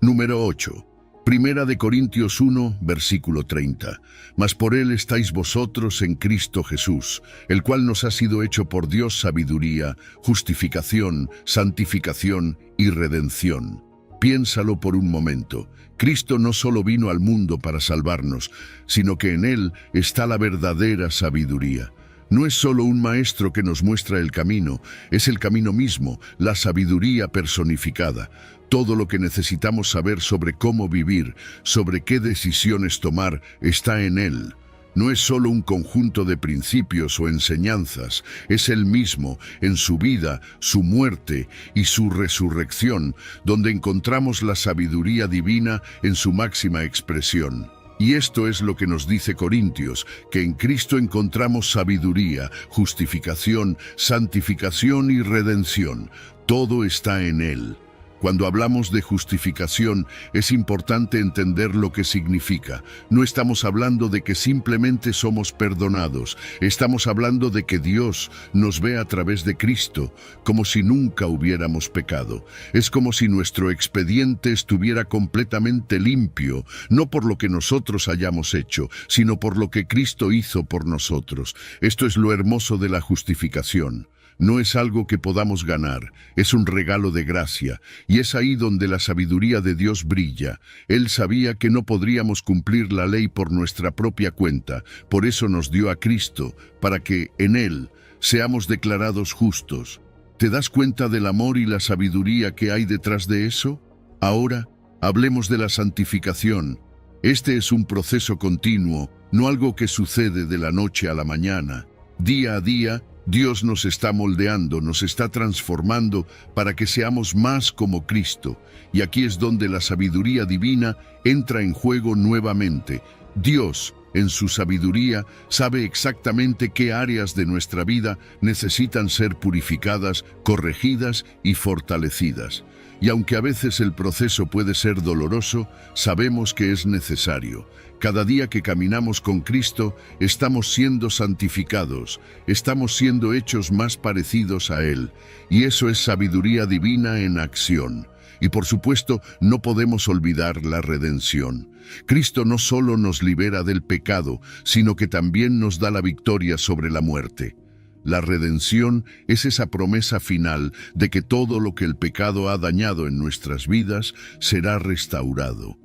Número 8. Primera de Corintios 1, versículo 30. Mas por él estáis vosotros en Cristo Jesús, el cual nos ha sido hecho por Dios sabiduría, justificación, santificación y redención. Piénsalo por un momento. Cristo no solo vino al mundo para salvarnos, sino que en él está la verdadera sabiduría. No es solo un maestro que nos muestra el camino, es el camino mismo, la sabiduría personificada. Todo lo que necesitamos saber sobre cómo vivir, sobre qué decisiones tomar, está en él. No es solo un conjunto de principios o enseñanzas, es él mismo, en su vida, su muerte y su resurrección, donde encontramos la sabiduría divina en su máxima expresión. Y esto es lo que nos dice Corintios, que en Cristo encontramos sabiduría, justificación, santificación y redención. Todo está en él. Cuando hablamos de justificación, es importante entender lo que significa. No estamos hablando de que simplemente somos perdonados. Estamos hablando de que Dios nos ve a través de Cristo, como si nunca hubiéramos pecado. Es como si nuestro expediente estuviera completamente limpio, no por lo que nosotros hayamos hecho, sino por lo que Cristo hizo por nosotros. Esto es lo hermoso de la justificación. No es algo que podamos ganar, es un regalo de gracia, y es ahí donde la sabiduría de Dios brilla. Él sabía que no podríamos cumplir la ley por nuestra propia cuenta, por eso nos dio a Cristo, para que, en Él, seamos declarados justos. ¿Te das cuenta del amor y la sabiduría que hay detrás de eso? Ahora, hablemos de la santificación. Este es un proceso continuo, no algo que sucede de la noche a la mañana. Día a día, Dios nos está moldeando, nos está transformando para que seamos más como Cristo. Y aquí es donde la sabiduría divina entra en juego nuevamente. Dios, en su sabiduría, sabe exactamente qué áreas de nuestra vida necesitan ser purificadas, corregidas y fortalecidas. Y aunque a veces el proceso puede ser doloroso, sabemos que es necesario. Cada día que caminamos con Cristo, estamos siendo santificados, estamos siendo hechos más parecidos a Él. Y eso es sabiduría divina en acción. Y por supuesto, no podemos olvidar la redención. Cristo no solo nos libera del pecado, sino que también nos da la victoria sobre la muerte. La redención es esa promesa final de que todo lo que el pecado ha dañado en nuestras vidas será restaurado.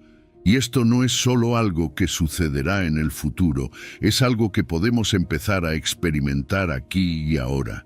Y esto no es solo algo que sucederá en el futuro, es algo que podemos empezar a experimentar aquí y ahora.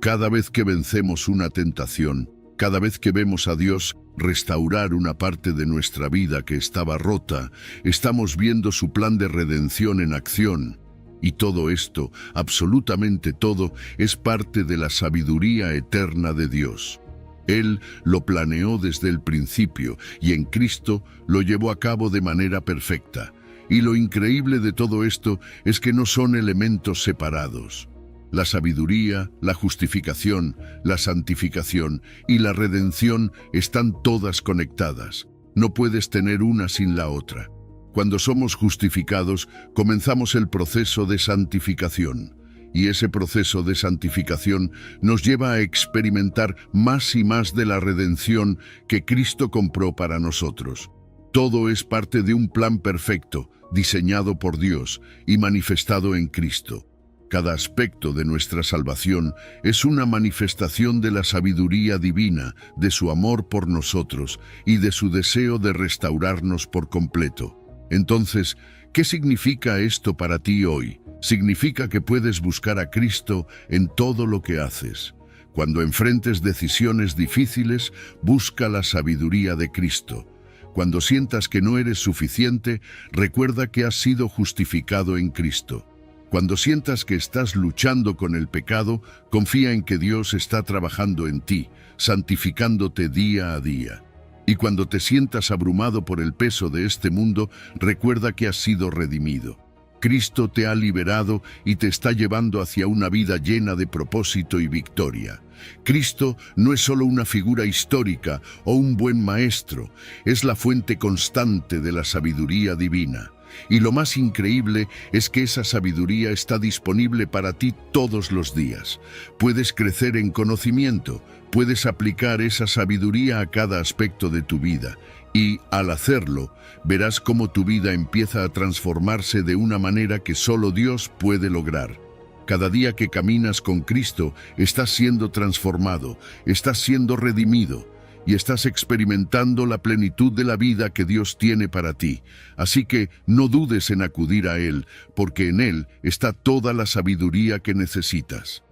Cada vez que vencemos una tentación, cada vez que vemos a Dios restaurar una parte de nuestra vida que estaba rota, estamos viendo su plan de redención en acción. Y todo esto, absolutamente todo, es parte de la sabiduría eterna de Dios. Él lo planeó desde el principio y en Cristo lo llevó a cabo de manera perfecta. Y lo increíble de todo esto es que no son elementos separados. La sabiduría, la justificación, la santificación y la redención están todas conectadas. No puedes tener una sin la otra. Cuando somos justificados, comenzamos el proceso de santificación. Y ese proceso de santificación nos lleva a experimentar más y más de la redención que Cristo compró para nosotros. Todo es parte de un plan perfecto, diseñado por Dios y manifestado en Cristo. Cada aspecto de nuestra salvación es una manifestación de la sabiduría divina, de su amor por nosotros y de su deseo de restaurarnos por completo. Entonces, ¿qué significa esto para ti hoy? Significa que puedes buscar a Cristo en todo lo que haces. Cuando enfrentes decisiones difíciles, busca la sabiduría de Cristo. Cuando sientas que no eres suficiente, recuerda que has sido justificado en Cristo. Cuando sientas que estás luchando con el pecado, confía en que Dios está trabajando en ti, santificándote día a día. Y cuando te sientas abrumado por el peso de este mundo, recuerda que has sido redimido. Cristo te ha liberado y te está llevando hacia una vida llena de propósito y victoria. Cristo no es solo una figura histórica o un buen maestro, es la fuente constante de la sabiduría divina. Y lo más increíble es que esa sabiduría está disponible para ti todos los días. Puedes crecer en conocimiento, puedes aplicar esa sabiduría a cada aspecto de tu vida. Y, al hacerlo, verás cómo tu vida empieza a transformarse de una manera que solo Dios puede lograr. Cada día que caminas con Cristo, estás siendo transformado, estás siendo redimido y estás experimentando la plenitud de la vida que Dios tiene para ti. Así que no dudes en acudir a Él, porque en Él está toda la sabiduría que necesitas.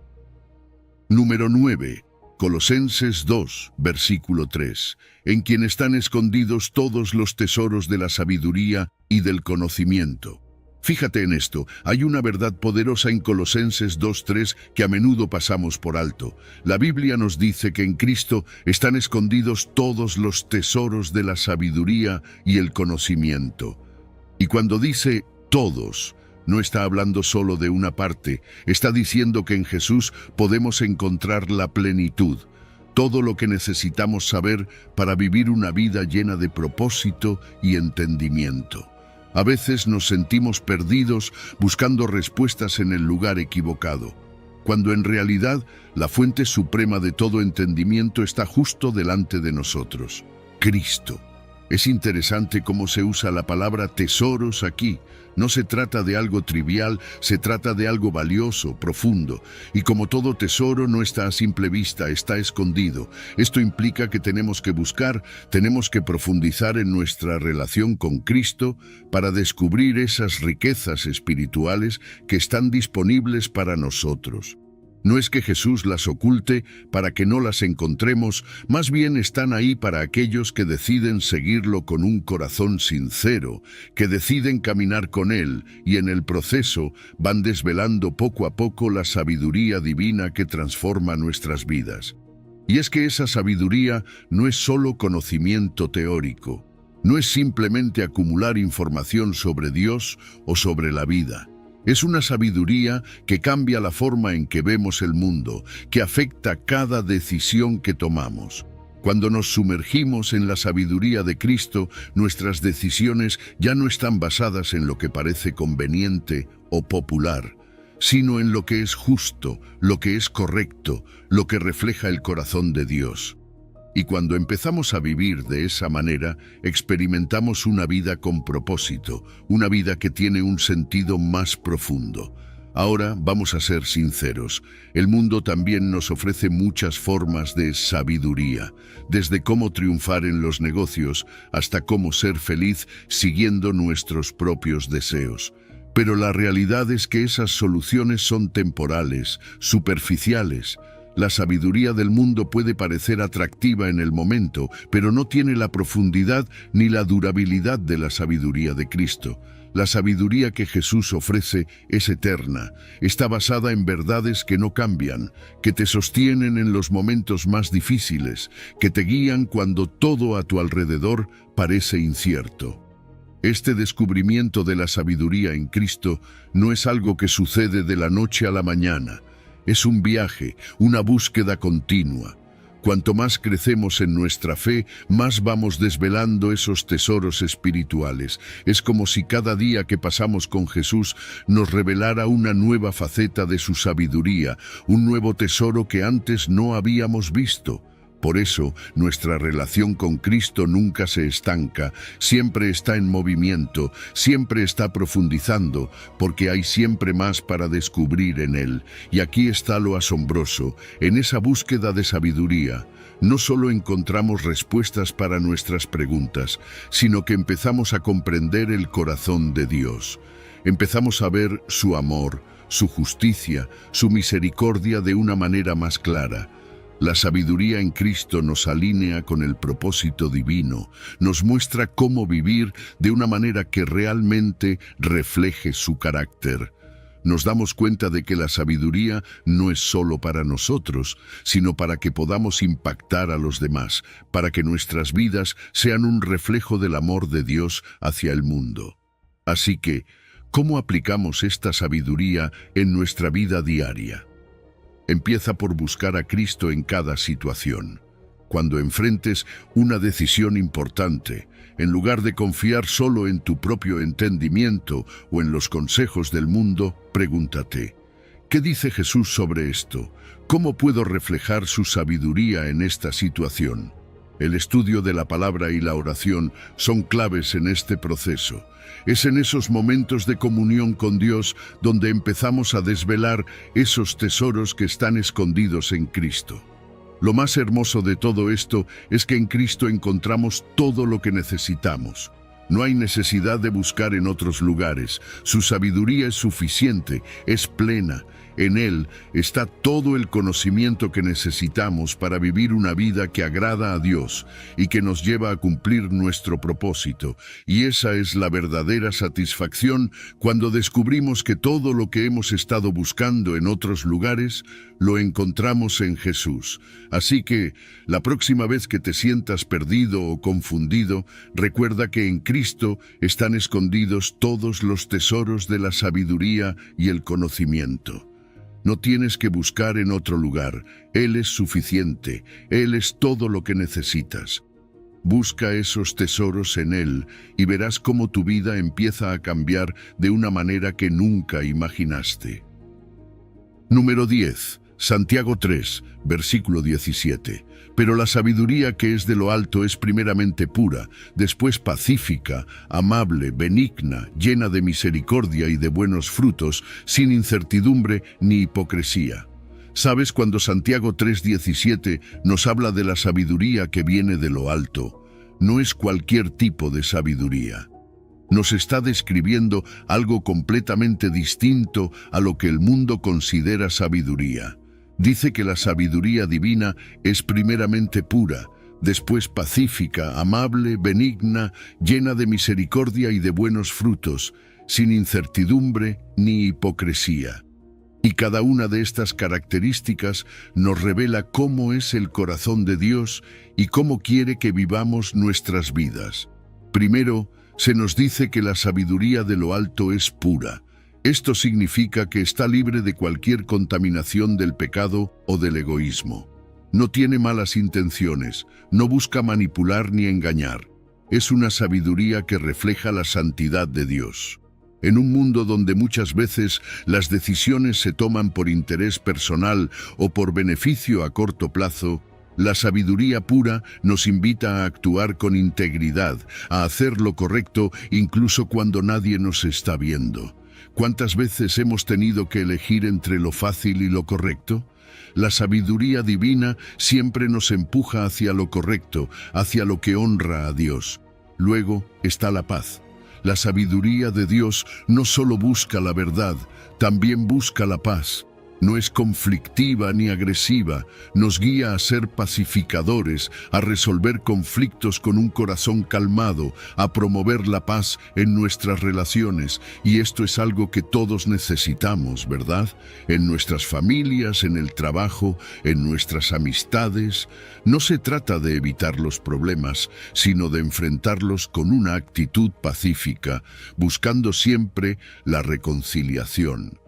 Número 9. Colosenses 2, versículo 3. En quien están escondidos todos los tesoros de la sabiduría y del conocimiento. Fíjate en esto, hay una verdad poderosa en Colosenses 2:3 que a menudo pasamos por alto. La Biblia nos dice que en Cristo están escondidos todos los tesoros de la sabiduría y el conocimiento. Y cuando dice todos, no está hablando solo de una parte, está diciendo que en Jesús podemos encontrar la plenitud, todo lo que necesitamos saber para vivir una vida llena de propósito y entendimiento. A veces nos sentimos perdidos buscando respuestas en el lugar equivocado, cuando en realidad la fuente suprema de todo entendimiento está justo delante de nosotros, Cristo. Es interesante cómo se usa la palabra tesoros aquí. No se trata de algo trivial, se trata de algo valioso, profundo. Y como todo tesoro no está a simple vista, está escondido. Esto implica que tenemos que buscar, tenemos que profundizar en nuestra relación con Cristo para descubrir esas riquezas espirituales que están disponibles para nosotros. No es que Jesús las oculte para que no las encontremos, más bien están ahí para aquellos que deciden seguirlo con un corazón sincero, que deciden caminar con Él y en el proceso van desvelando poco a poco la sabiduría divina que transforma nuestras vidas. Y es que esa sabiduría no es solo conocimiento teórico, no es simplemente acumular información sobre Dios o sobre la vida. Es una sabiduría que cambia la forma en que vemos el mundo, que afecta cada decisión que tomamos. Cuando nos sumergimos en la sabiduría de Cristo, nuestras decisiones ya no están basadas en lo que parece conveniente o popular, sino en lo que es justo, lo que es correcto, lo que refleja el corazón de Dios. Y cuando empezamos a vivir de esa manera, experimentamos una vida con propósito, una vida que tiene un sentido más profundo. Ahora vamos a ser sinceros, el mundo también nos ofrece muchas formas de sabiduría, desde cómo triunfar en los negocios hasta cómo ser feliz siguiendo nuestros propios deseos. Pero la realidad es que esas soluciones son temporales, superficiales. La sabiduría del mundo puede parecer atractiva en el momento, pero no tiene la profundidad ni la durabilidad de la sabiduría de Cristo. La sabiduría que Jesús ofrece es eterna, está basada en verdades que no cambian, que te sostienen en los momentos más difíciles, que te guían cuando todo a tu alrededor parece incierto. Este descubrimiento de la sabiduría en Cristo no es algo que sucede de la noche a la mañana. Es un viaje, una búsqueda continua. Cuanto más crecemos en nuestra fe, más vamos desvelando esos tesoros espirituales. Es como si cada día que pasamos con Jesús nos revelara una nueva faceta de su sabiduría, un nuevo tesoro que antes no habíamos visto. Por eso, nuestra relación con Cristo nunca se estanca, siempre está en movimiento, siempre está profundizando, porque hay siempre más para descubrir en Él. Y aquí está lo asombroso, en esa búsqueda de sabiduría, no solo encontramos respuestas para nuestras preguntas, sino que empezamos a comprender el corazón de Dios. Empezamos a ver su amor, su justicia, su misericordia de una manera más clara. La sabiduría en Cristo nos alinea con el propósito divino, nos muestra cómo vivir de una manera que realmente refleje su carácter. Nos damos cuenta de que la sabiduría no es solo para nosotros, sino para que podamos impactar a los demás, para que nuestras vidas sean un reflejo del amor de Dios hacia el mundo. Así que, ¿cómo aplicamos esta sabiduría en nuestra vida diaria? Empieza por buscar a Cristo en cada situación. Cuando enfrentes una decisión importante, En lugar de confiar solo en tu propio entendimiento o en los consejos del mundo, pregúntate, ¿qué dice Jesús sobre esto? ¿Cómo puedo reflejar su sabiduría en esta situación? El estudio de la palabra y la oración son claves en este proceso. Es en esos momentos de comunión con Dios donde empezamos a desvelar esos tesoros que están escondidos en Cristo. Lo más hermoso de todo esto es que en Cristo encontramos todo lo que necesitamos. No hay necesidad de buscar en otros lugares. Su sabiduría es suficiente, es plena. En Él está todo el conocimiento que necesitamos para vivir una vida que agrada a Dios y que nos lleva a cumplir nuestro propósito. Y esa es la verdadera satisfacción cuando descubrimos que todo lo que hemos estado buscando en otros lugares lo encontramos en Jesús. Así que, la próxima vez que te sientas perdido o confundido, recuerda que en Cristo están escondidos todos los tesoros de la sabiduría y el conocimiento. No tienes que buscar en otro lugar. Él es suficiente. Él es todo lo que necesitas. Busca esos tesoros en Él y verás cómo tu vida empieza a cambiar de una manera que nunca imaginaste. Número 10. Santiago 3, versículo 17. Pero la sabiduría que es de lo alto es primeramente pura, después pacífica, amable, benigna, llena de misericordia y de buenos frutos, sin incertidumbre ni hipocresía. ¿Sabes cuando Santiago 3:17 nos habla de la sabiduría que viene de lo alto? No es cualquier tipo de sabiduría. Nos está describiendo algo completamente distinto a lo que el mundo considera sabiduría. Dice que la sabiduría divina es primeramente pura, después pacífica, amable, benigna, llena de misericordia y de buenos frutos, sin incertidumbre ni hipocresía. Y cada una de estas características nos revela cómo es el corazón de Dios y cómo quiere que vivamos nuestras vidas. Primero, se nos dice que la sabiduría de lo alto es pura. Esto significa que está libre de cualquier contaminación del pecado o del egoísmo. No tiene malas intenciones, no busca manipular ni engañar. Es una sabiduría que refleja la santidad de Dios. En un mundo donde muchas veces las decisiones se toman por interés personal o por beneficio a corto plazo, la sabiduría pura nos invita a actuar con integridad, a hacer lo correcto incluso cuando nadie nos está viendo. ¿Cuántas veces hemos tenido que elegir entre lo fácil y lo correcto? La sabiduría divina siempre nos empuja hacia lo correcto, hacia lo que honra a Dios. Luego está la paz. La sabiduría de Dios no solo busca la verdad, también busca la paz. No es conflictiva ni agresiva, nos guía a ser pacificadores, a resolver conflictos con un corazón calmado, a promover la paz en nuestras relaciones. Y esto es algo que todos necesitamos, ¿verdad? En nuestras familias, en el trabajo, en nuestras amistades. No se trata de evitar los problemas, sino de enfrentarlos con una actitud pacífica, buscando siempre la reconciliación.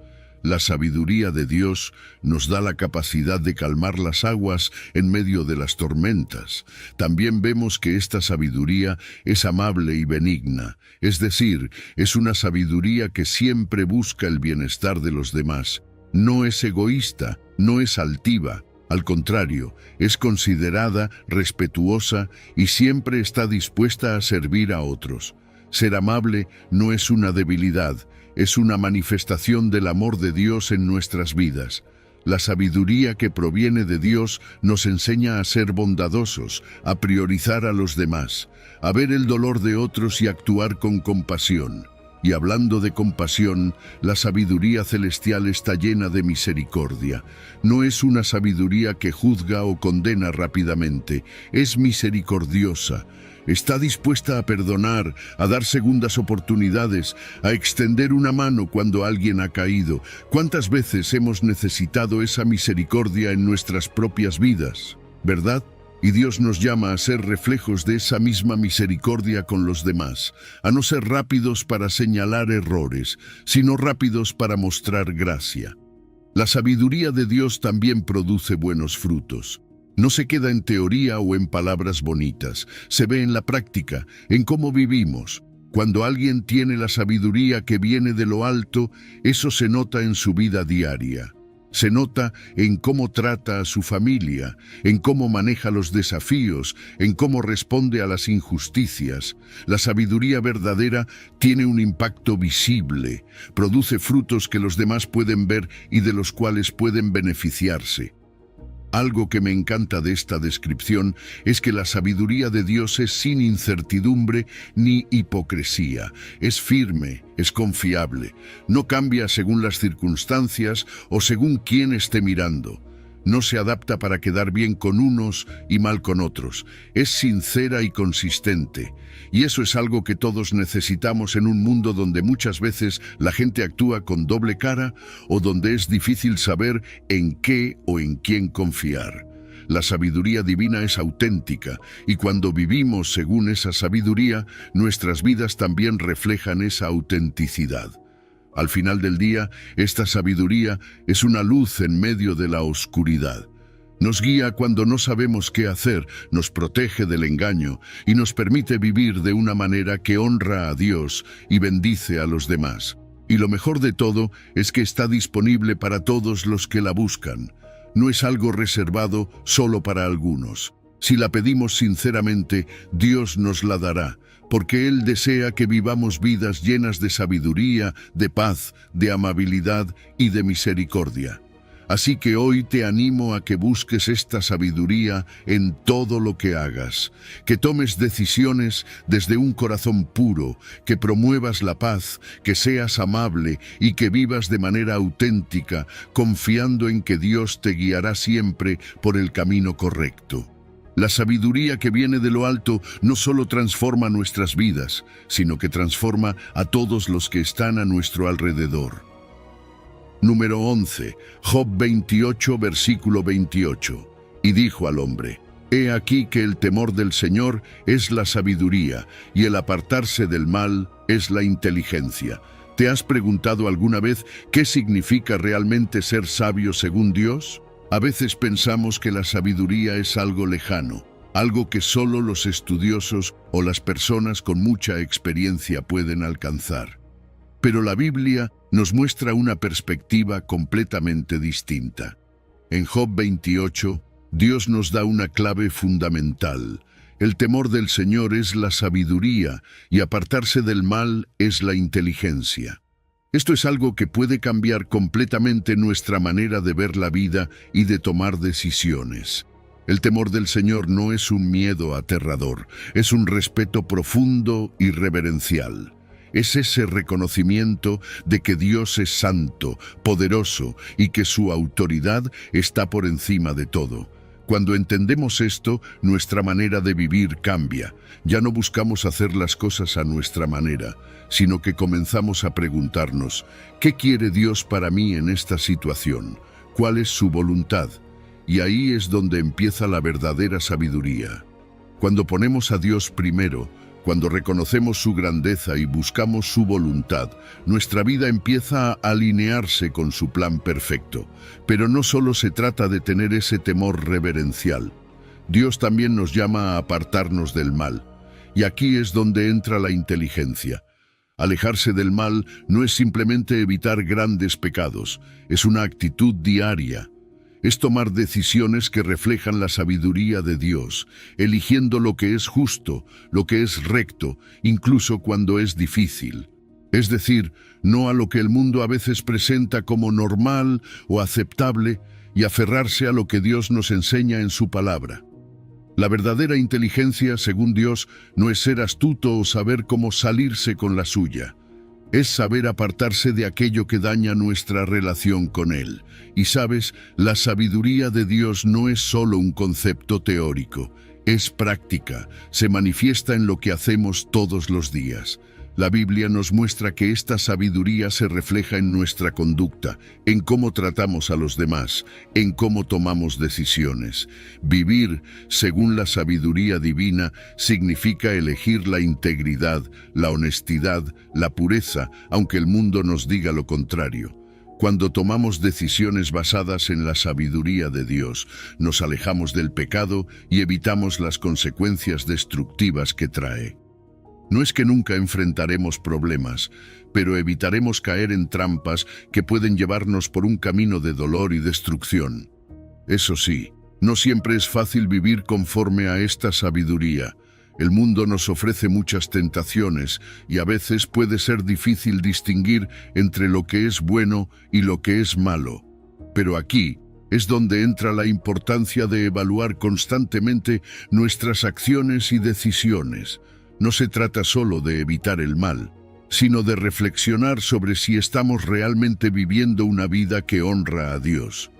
La sabiduría de Dios nos da la capacidad de calmar las aguas en medio de las tormentas. También vemos que esta sabiduría es amable y benigna, es decir, es una sabiduría que siempre busca el bienestar de los demás. No es egoísta, no es altiva. Al contrario, es considerada, respetuosa y siempre está dispuesta a servir a otros. Ser amable no es una debilidad, es una manifestación del amor de Dios en nuestras vidas. La sabiduría que proviene de Dios nos enseña a ser bondadosos, a priorizar a los demás, a ver el dolor de otros y actuar con compasión. Y hablando de compasión, la sabiduría celestial está llena de misericordia. No es una sabiduría que juzga o condena rápidamente, es misericordiosa. Está dispuesta a perdonar, a dar segundas oportunidades, a extender una mano cuando alguien ha caído. ¿Cuántas veces hemos necesitado esa misericordia en nuestras propias vidas? ¿Verdad? Y Dios nos llama a ser reflejos de esa misma misericordia con los demás, a no ser rápidos para señalar errores, sino rápidos para mostrar gracia. La sabiduría de Dios también produce buenos frutos. No se queda en teoría o en palabras bonitas, se ve en la práctica, en cómo vivimos. Cuando alguien tiene la sabiduría que viene de lo alto, eso se nota en su vida diaria. Se nota en cómo trata a su familia, en cómo maneja los desafíos, en cómo responde a las injusticias. La sabiduría verdadera tiene un impacto visible, produce frutos que los demás pueden ver y de los cuales pueden beneficiarse. Algo que me encanta de esta descripción es que la sabiduría de Dios es sin incertidumbre ni hipocresía. Es firme, es confiable, no cambia según las circunstancias o según quién esté mirando. No se adapta para quedar bien con unos y mal con otros. Es sincera y consistente. Y eso es algo que todos necesitamos en un mundo donde muchas veces la gente actúa con doble cara o donde es difícil saber en qué o en quién confiar. La sabiduría divina es auténtica y cuando vivimos según esa sabiduría, nuestras vidas también reflejan esa autenticidad. Al final del día, esta sabiduría es una luz en medio de la oscuridad. Nos guía cuando no sabemos qué hacer, nos protege del engaño y nos permite vivir de una manera que honra a Dios y bendice a los demás. Y lo mejor de todo es que está disponible para todos los que la buscan. No es algo reservado solo para algunos. Si la pedimos sinceramente, Dios nos la dará, porque Él desea que vivamos vidas llenas de sabiduría, de paz, de amabilidad y de misericordia. Así que hoy te animo a que busques esta sabiduría en todo lo que hagas, que tomes decisiones desde un corazón puro, que promuevas la paz, que seas amable y que vivas de manera auténtica, confiando en que Dios te guiará siempre por el camino correcto. La sabiduría que viene de lo alto no solo transforma nuestras vidas, sino que transforma a todos los que están a nuestro alrededor. Número 11. Job 28, versículo 28. Y dijo al hombre: He aquí que el temor del Señor es la sabiduría, y el apartarse del mal es la inteligencia. ¿Te has preguntado alguna vez qué significa realmente ser sabio según Dios? A veces pensamos que la sabiduría es algo lejano, algo que solo los estudiosos o las personas con mucha experiencia pueden alcanzar. Pero la Biblia nos muestra una perspectiva completamente distinta. En Job 28, Dios nos da una clave fundamental. El temor del Señor es la sabiduría y apartarse del mal es la inteligencia. Esto es algo que puede cambiar completamente nuestra manera de ver la vida y de tomar decisiones. El temor del Señor no es un miedo aterrador, es un respeto profundo y reverencial. Es ese reconocimiento de que Dios es santo, poderoso y que su autoridad está por encima de todo. Cuando entendemos esto, nuestra manera de vivir cambia. Ya no buscamos hacer las cosas a nuestra manera, sino que comenzamos a preguntarnos: ¿qué quiere Dios para mí en esta situación? ¿Cuál es su voluntad? Y ahí es donde empieza la verdadera sabiduría. Cuando ponemos a Dios primero, cuando reconocemos su grandeza y buscamos su voluntad, nuestra vida empieza a alinearse con su plan perfecto. Pero no solo se trata de tener ese temor reverencial. Dios también nos llama a apartarnos del mal. Y aquí es donde entra la inteligencia. Alejarse del mal no es simplemente evitar grandes pecados, es una actitud diaria. Es tomar decisiones que reflejan la sabiduría de Dios, eligiendo lo que es justo, lo que es recto, incluso cuando es difícil. Es decir, no a lo que el mundo a veces presenta como normal o aceptable, y aferrarse a lo que Dios nos enseña en su palabra. La verdadera inteligencia, según Dios, no es ser astuto o saber cómo salirse con la suya. Es saber apartarse de aquello que daña nuestra relación con Él. Y sabes, la sabiduría de Dios no es solo un concepto teórico, es práctica, se manifiesta en lo que hacemos todos los días. La Biblia nos muestra que esta sabiduría se refleja en nuestra conducta, en cómo tratamos a los demás, en cómo tomamos decisiones. Vivir según la sabiduría divina significa elegir la integridad, la honestidad, la pureza, aunque el mundo nos diga lo contrario. Cuando tomamos decisiones basadas en la sabiduría de Dios, nos alejamos del pecado y evitamos las consecuencias destructivas que trae. No es que nunca enfrentaremos problemas, pero evitaremos caer en trampas que pueden llevarnos por un camino de dolor y destrucción. Eso sí, no siempre es fácil vivir conforme a esta sabiduría. El mundo nos ofrece muchas tentaciones y a veces puede ser difícil distinguir entre lo que es bueno y lo que es malo. Pero aquí es donde entra la importancia de evaluar constantemente nuestras acciones y decisiones. No se trata solo de evitar el mal, sino de reflexionar sobre si estamos realmente viviendo una vida que honra a Dios.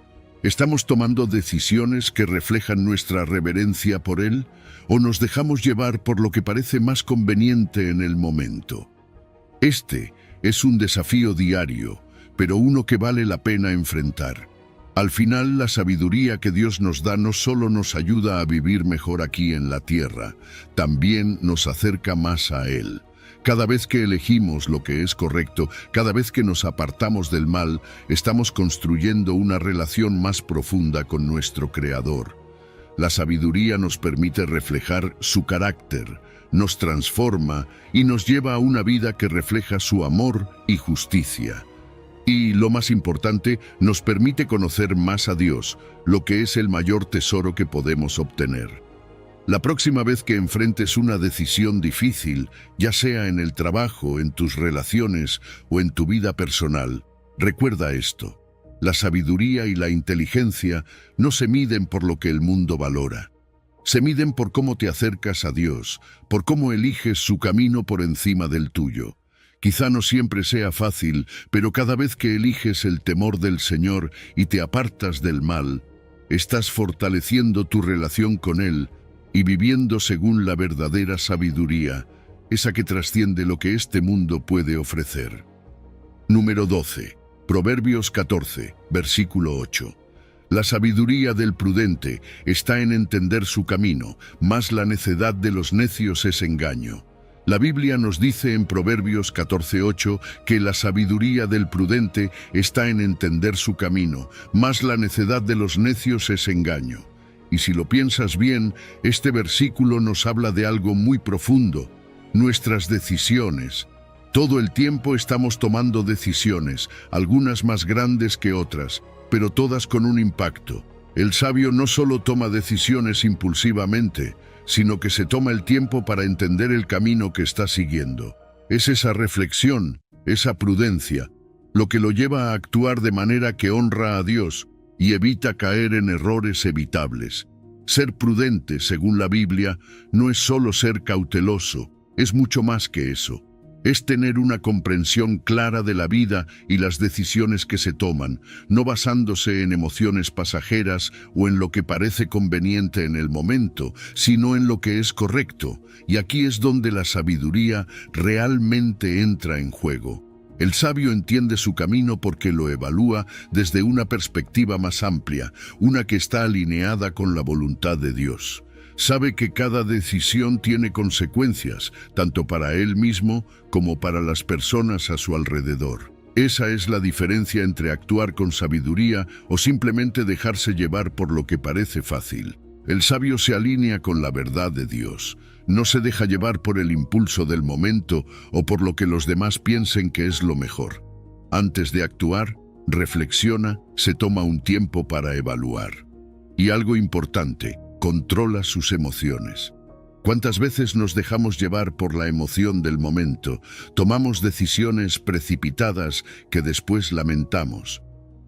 ¿Estamos tomando decisiones que reflejan nuestra reverencia por Él o nos dejamos llevar por lo que parece más conveniente en el momento? Este es un desafío diario, pero uno que vale la pena enfrentar. Al final, la sabiduría que Dios nos da no solo nos ayuda a vivir mejor aquí en la tierra, también nos acerca más a Él. Cada vez que elegimos lo que es correcto, cada vez que nos apartamos del mal, estamos construyendo una relación más profunda con nuestro Creador. La sabiduría nos permite reflejar su carácter, nos transforma y nos lleva a una vida que refleja su amor y justicia. Y, lo más importante, nos permite conocer más a Dios, lo que es el mayor tesoro que podemos obtener. La próxima vez que enfrentes una decisión difícil, ya sea en el trabajo, en tus relaciones o en tu vida personal, recuerda esto: la sabiduría y la inteligencia no se miden por lo que el mundo valora. Se miden por cómo te acercas a Dios, por cómo eliges su camino por encima del tuyo. Quizá no siempre sea fácil, pero cada vez que eliges el temor del Señor y te apartas del mal, estás fortaleciendo tu relación con Él y viviendo según la verdadera sabiduría, esa que trasciende lo que este mundo puede ofrecer. Número 12. Proverbios 14, versículo 8. La sabiduría del prudente está en entender su camino, mas la necedad de los necios es engaño. La Biblia nos dice en Proverbios 14:8 que la sabiduría del prudente está en entender su camino, mas la necedad de los necios es engaño. Y si lo piensas bien, este versículo nos habla de algo muy profundo: nuestras decisiones. Todo el tiempo estamos tomando decisiones, algunas más grandes que otras, pero todas con un impacto. El sabio no solo toma decisiones impulsivamente, sino que se toma el tiempo para entender el camino que está siguiendo. Es esa reflexión, esa prudencia, lo que lo lleva a actuar de manera que honra a Dios y evita caer en errores evitables. Ser prudente, según la Biblia, no es solo ser cauteloso, es mucho más que eso. Es tener una comprensión clara de la vida y las decisiones que se toman, no basándose en emociones pasajeras o en lo que parece conveniente en el momento, sino en lo que es correcto. Y aquí es donde la sabiduría realmente entra en juego. El sabio entiende su camino porque lo evalúa desde una perspectiva más amplia, una que está alineada con la voluntad de Dios. Sabe que cada decisión tiene consecuencias, tanto para él mismo como para las personas a su alrededor. Esa es la diferencia entre actuar con sabiduría o simplemente dejarse llevar por lo que parece fácil. El sabio se alinea con la verdad de Dios. No se deja llevar por el impulso del momento o por lo que los demás piensen que es lo mejor. Antes de actuar, reflexiona, se toma un tiempo para evaluar. Y algo importante: controla sus emociones. ¿Cuántas veces nos dejamos llevar por la emoción del momento? Tomamos decisiones precipitadas que después lamentamos.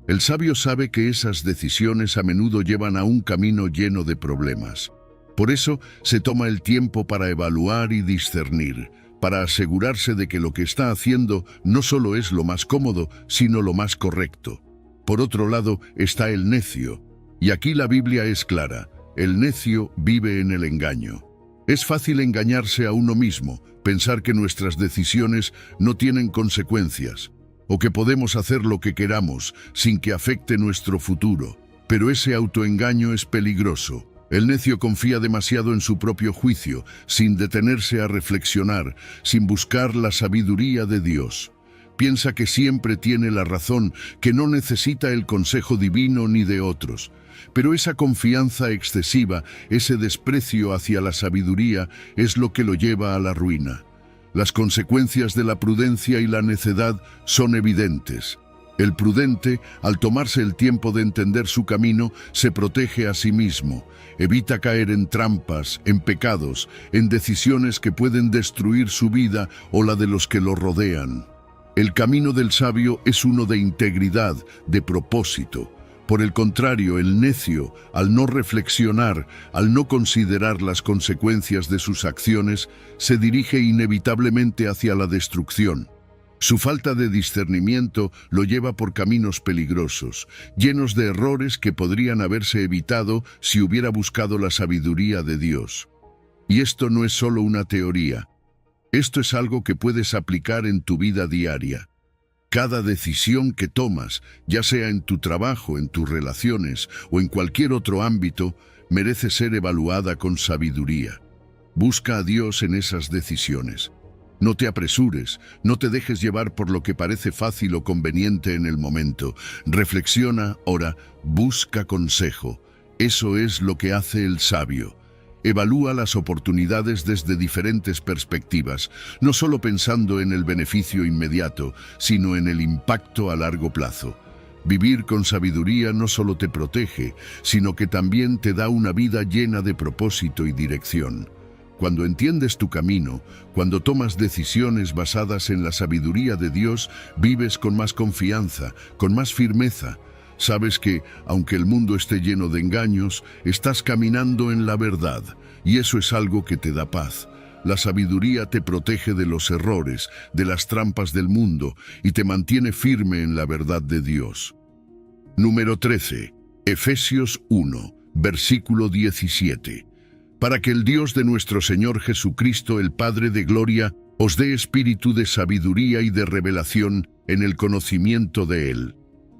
El sabio sabe que esas decisiones a menudo llevan a un camino lleno de problemas. Por eso se toma el tiempo para evaluar y discernir, para asegurarse de que lo que está haciendo no solo es lo más cómodo, sino lo más correcto. Por otro lado está el necio, y aquí la Biblia es clara: el necio vive en el engaño. Es fácil engañarse a uno mismo, pensar que nuestras decisiones no tienen consecuencias, o que podemos hacer lo que queramos sin que afecte nuestro futuro. Pero ese autoengaño es peligroso. El necio confía demasiado en su propio juicio, sin detenerse a reflexionar, sin buscar la sabiduría de Dios. Piensa que siempre tiene la razón, que no necesita el consejo divino ni de otros. Pero esa confianza excesiva, ese desprecio hacia la sabiduría, es lo que lo lleva a la ruina. Las consecuencias de la prudencia y la necedad son evidentes. El prudente, al tomarse el tiempo de entender su camino, se protege a sí mismo, evita caer en trampas, en pecados, en decisiones que pueden destruir su vida o la de los que lo rodean. El camino del sabio es uno de integridad, de propósito. Por el contrario, el necio, al no reflexionar, al no considerar las consecuencias de sus acciones, se dirige inevitablemente hacia la destrucción. Su falta de discernimiento lo lleva por caminos peligrosos, llenos de errores que podrían haberse evitado si hubiera buscado la sabiduría de Dios. Y esto no es solo una teoría. Esto es algo que puedes aplicar en tu vida diaria. Cada decisión que tomas, ya sea en tu trabajo, en tus relaciones o en cualquier otro ámbito, merece ser evaluada con sabiduría. Busca a Dios en esas decisiones. No te apresures, no te dejes llevar por lo que parece fácil o conveniente en el momento. Reflexiona, ora, busca consejo. Eso es lo que hace el sabio. Evalúa las oportunidades desde diferentes perspectivas, no solo pensando en el beneficio inmediato, sino en el impacto a largo plazo. Vivir con sabiduría no solo te protege, sino que también te da una vida llena de propósito y dirección. Cuando entiendes tu camino, cuando tomas decisiones basadas en la sabiduría de Dios, vives con más confianza, con más firmeza. Sabes que, aunque el mundo esté lleno de engaños, estás caminando en la verdad, y eso es algo que te da paz. La sabiduría te protege de los errores, de las trampas del mundo, y te mantiene firme en la verdad de Dios. Número 13. Efesios 1, versículo 17. Para que el Dios de nuestro Señor Jesucristo, el Padre de gloria, os dé espíritu de sabiduría y de revelación en el conocimiento de Él.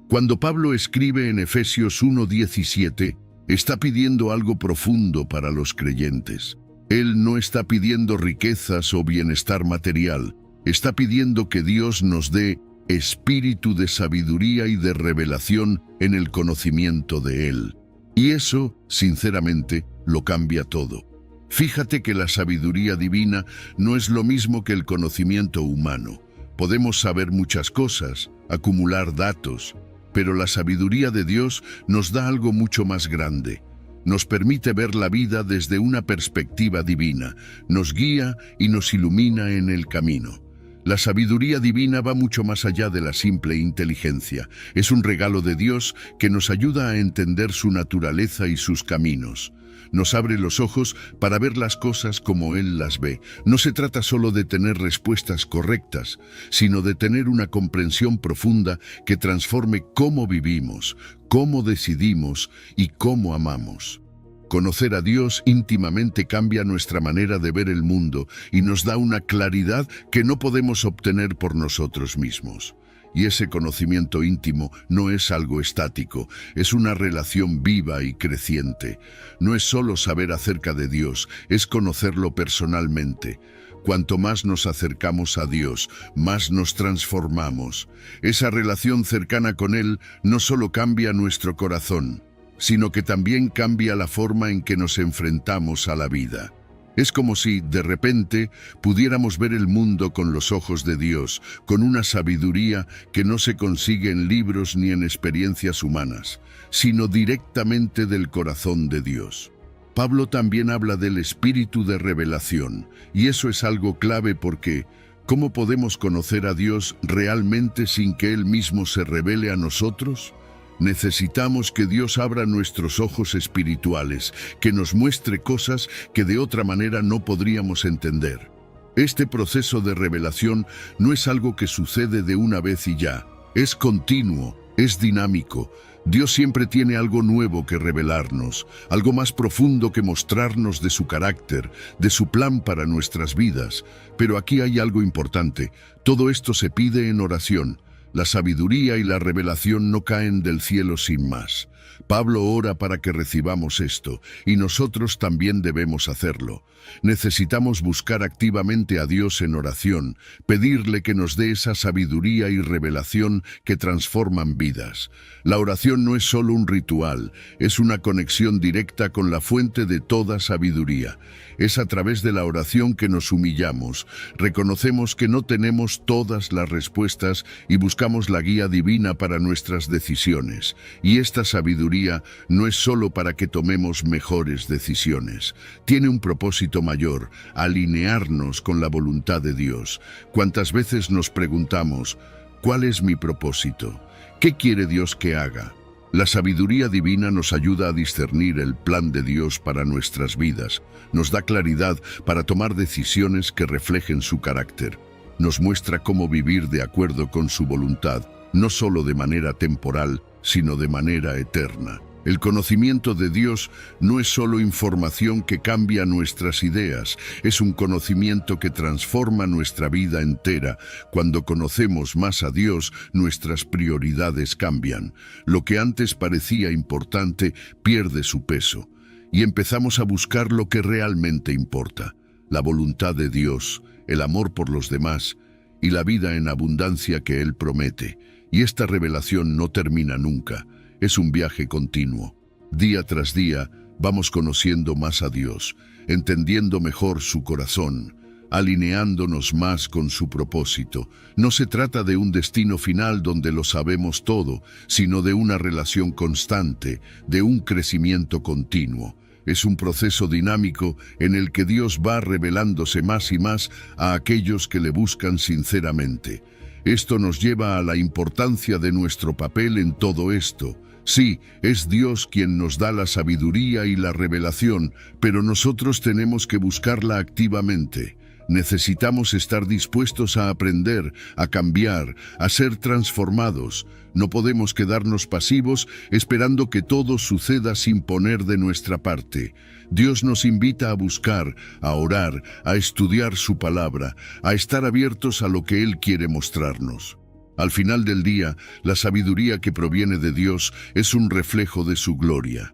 Cuando Pablo escribe en Efesios 1:17, está pidiendo algo profundo para los creyentes. Él no está pidiendo riquezas o bienestar material, está pidiendo que Dios nos dé espíritu de sabiduría y de revelación en el conocimiento de Él. Y eso, sinceramente, lo cambia todo. Fíjate que la sabiduría divina no es lo mismo que el conocimiento humano. Podemos saber muchas cosas, acumular datos, pero la sabiduría de Dios nos da algo mucho más grande. Nos permite ver la vida desde una perspectiva divina, nos guía y nos ilumina en el camino. La sabiduría divina va mucho más allá de la simple inteligencia. Es un regalo de Dios que nos ayuda a entender su naturaleza y sus caminos. Nos abre los ojos para ver las cosas como Él las ve. No se trata solo de tener respuestas correctas, sino de tener una comprensión profunda que transforme cómo vivimos, cómo decidimos y cómo amamos. Conocer a Dios íntimamente cambia nuestra manera de ver el mundo y nos da una claridad que no podemos obtener por nosotros mismos. Y ese conocimiento íntimo no es algo estático, es una relación viva y creciente. No es solo saber acerca de Dios, es conocerlo personalmente. Cuanto más nos acercamos a Dios, más nos transformamos. Esa relación cercana con Él no solo cambia nuestro corazón, sino que también cambia la forma en que nos enfrentamos a la vida. Es como si, de repente, pudiéramos ver el mundo con los ojos de Dios, con una sabiduría que no se consigue en libros ni en experiencias humanas, sino directamente del corazón de Dios. Pablo también habla del espíritu de revelación, y eso es algo clave porque, ¿cómo podemos conocer a Dios realmente sin que Él mismo se revele a nosotros? Necesitamos que Dios abra nuestros ojos espirituales, que nos muestre cosas que de otra manera no podríamos entender. Este proceso de revelación no es algo que sucede de una vez y ya. Es continuo, es dinámico. Dios siempre tiene algo nuevo que revelarnos, algo más profundo que mostrarnos de su carácter, de su plan para nuestras vidas. Pero aquí hay algo importante. Todo esto se pide en oración. La sabiduría y la revelación no caen del cielo sin más. Pablo ora para que recibamos esto, y nosotros también debemos hacerlo. Necesitamos buscar activamente a Dios en oración, pedirle que nos dé esa sabiduría y revelación que transforman vidas. La oración no es solo un ritual, es una conexión directa con la fuente de toda sabiduría. Es a través de la oración que nos humillamos, reconocemos que no tenemos todas las respuestas y buscamos la guía divina para nuestras decisiones. Y esta sabiduría no es solo para que tomemos mejores decisiones. Tiene un propósito mayor, alinearnos con la voluntad de Dios. ¿Cuántas veces nos preguntamos, ¿cuál es mi propósito? ¿Qué quiere Dios que haga? La sabiduría divina nos ayuda a discernir el plan de Dios para nuestras vidas, nos da claridad para tomar decisiones que reflejen su carácter, nos muestra cómo vivir de acuerdo con su voluntad, no solo de manera temporal, sino de manera eterna. El conocimiento de Dios no es solo información que cambia nuestras ideas, es un conocimiento que transforma nuestra vida entera. Cuando conocemos más a Dios, nuestras prioridades cambian. Lo que antes parecía importante pierde su peso y empezamos a buscar lo que realmente importa: la voluntad de Dios, el amor por los demás y la vida en abundancia que Él promete. Y esta revelación no termina nunca. Es un viaje continuo. Día tras día vamos conociendo más a Dios, entendiendo mejor su corazón, alineándonos más con su propósito. No se trata de un destino final donde lo sabemos todo, sino de una relación constante, de un crecimiento continuo. Es un proceso dinámico en el que Dios va revelándose más y más a aquellos que le buscan sinceramente. Esto nos lleva a la importancia de nuestro papel en todo esto. Sí, es Dios quien nos da la sabiduría y la revelación, pero nosotros tenemos que buscarla activamente. Necesitamos estar dispuestos a aprender, a cambiar, a ser transformados. No podemos quedarnos pasivos esperando que todo suceda sin poner de nuestra parte. Dios nos invita a buscar, a orar, a estudiar su palabra, a estar abiertos a lo que Él quiere mostrarnos. Al final del día, la sabiduría que proviene de Dios es un reflejo de su gloria.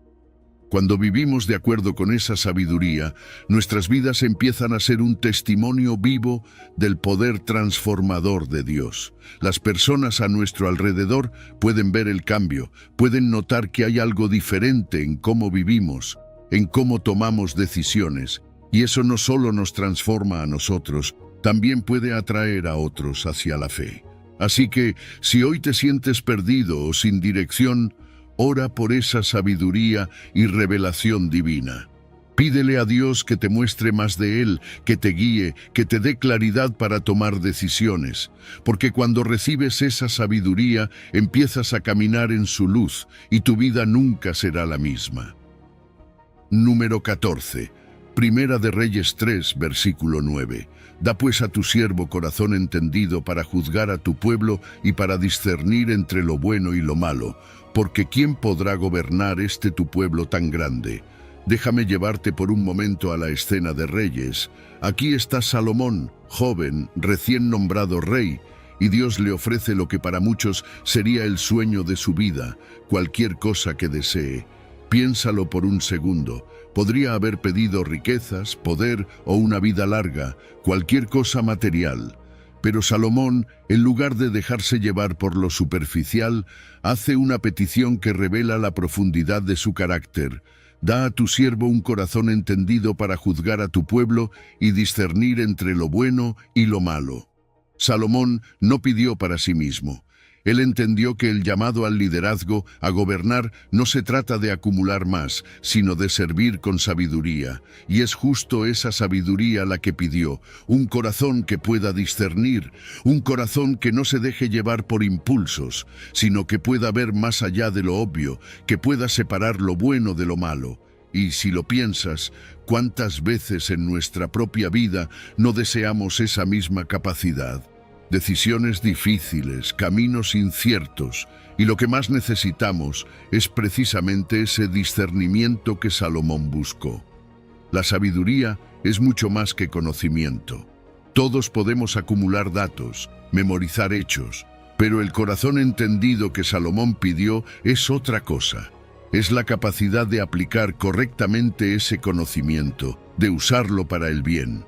Cuando vivimos de acuerdo con esa sabiduría, nuestras vidas empiezan a ser un testimonio vivo del poder transformador de Dios. Las personas a nuestro alrededor pueden ver el cambio, pueden notar que hay algo diferente en cómo vivimos, en cómo tomamos decisiones, y eso no solo nos transforma a nosotros, también puede atraer a otros hacia la fe. Así que, si hoy te sientes perdido o sin dirección, ora por esa sabiduría y revelación divina. Pídele a Dios que te muestre más de Él, que te guíe, que te dé claridad para tomar decisiones, porque cuando recibes esa sabiduría, empiezas a caminar en su luz y tu vida nunca será la misma. Número 14. Primera de Reyes 3, versículo 9. Da pues a tu siervo corazón entendido para juzgar a tu pueblo y para discernir entre lo bueno y lo malo, porque ¿quién podrá gobernar tu pueblo tan grande? Déjame llevarte por un momento a la escena de Reyes. Aquí está Salomón, joven, recién nombrado rey, y Dios le ofrece lo que para muchos sería el sueño de su vida, cualquier cosa que desee. Piénsalo por un segundo. Podría haber pedido riquezas, poder o una vida larga, cualquier cosa material. Pero Salomón, en lugar de dejarse llevar por lo superficial, hace una petición que revela la profundidad de su carácter. Da a tu siervo un corazón entendido para juzgar a tu pueblo y discernir entre lo bueno y lo malo. Salomón no pidió para sí mismo. Él entendió que el llamado al liderazgo, a gobernar, no se trata de acumular más, sino de servir con sabiduría. Y es justo esa sabiduría la que pidió, un corazón que pueda discernir, un corazón que no se deje llevar por impulsos, sino que pueda ver más allá de lo obvio, que pueda separar lo bueno de lo malo. Y si lo piensas, ¿cuántas veces en nuestra propia vida no deseamos esa misma capacidad? Decisiones difíciles, caminos inciertos, y lo que más necesitamos es precisamente ese discernimiento que Salomón buscó. La sabiduría es mucho más que conocimiento. Todos podemos acumular datos, memorizar hechos, pero el corazón entendido que Salomón pidió es otra cosa. es la capacidad de aplicar correctamente ese conocimiento, de usarlo para el bien.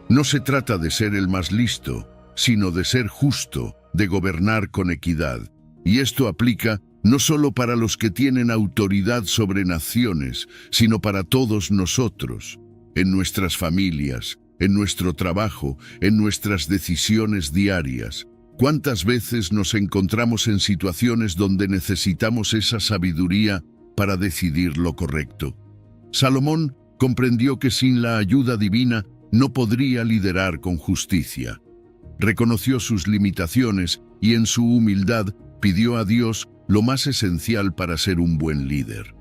No se trata de ser el más listo, sino de ser justo, de gobernar con equidad. Y esto aplica no solo para los que tienen autoridad sobre naciones, sino para todos nosotros, en nuestras familias, en nuestro trabajo, en nuestras decisiones diarias. ¿Cuántas veces nos encontramos en situaciones donde necesitamos esa sabiduría para decidir lo correcto? Salomón comprendió que sin la ayuda divina no podría liderar con justicia. Reconoció sus limitaciones y en su humildad pidió a Dios lo más esencial para ser un buen líder.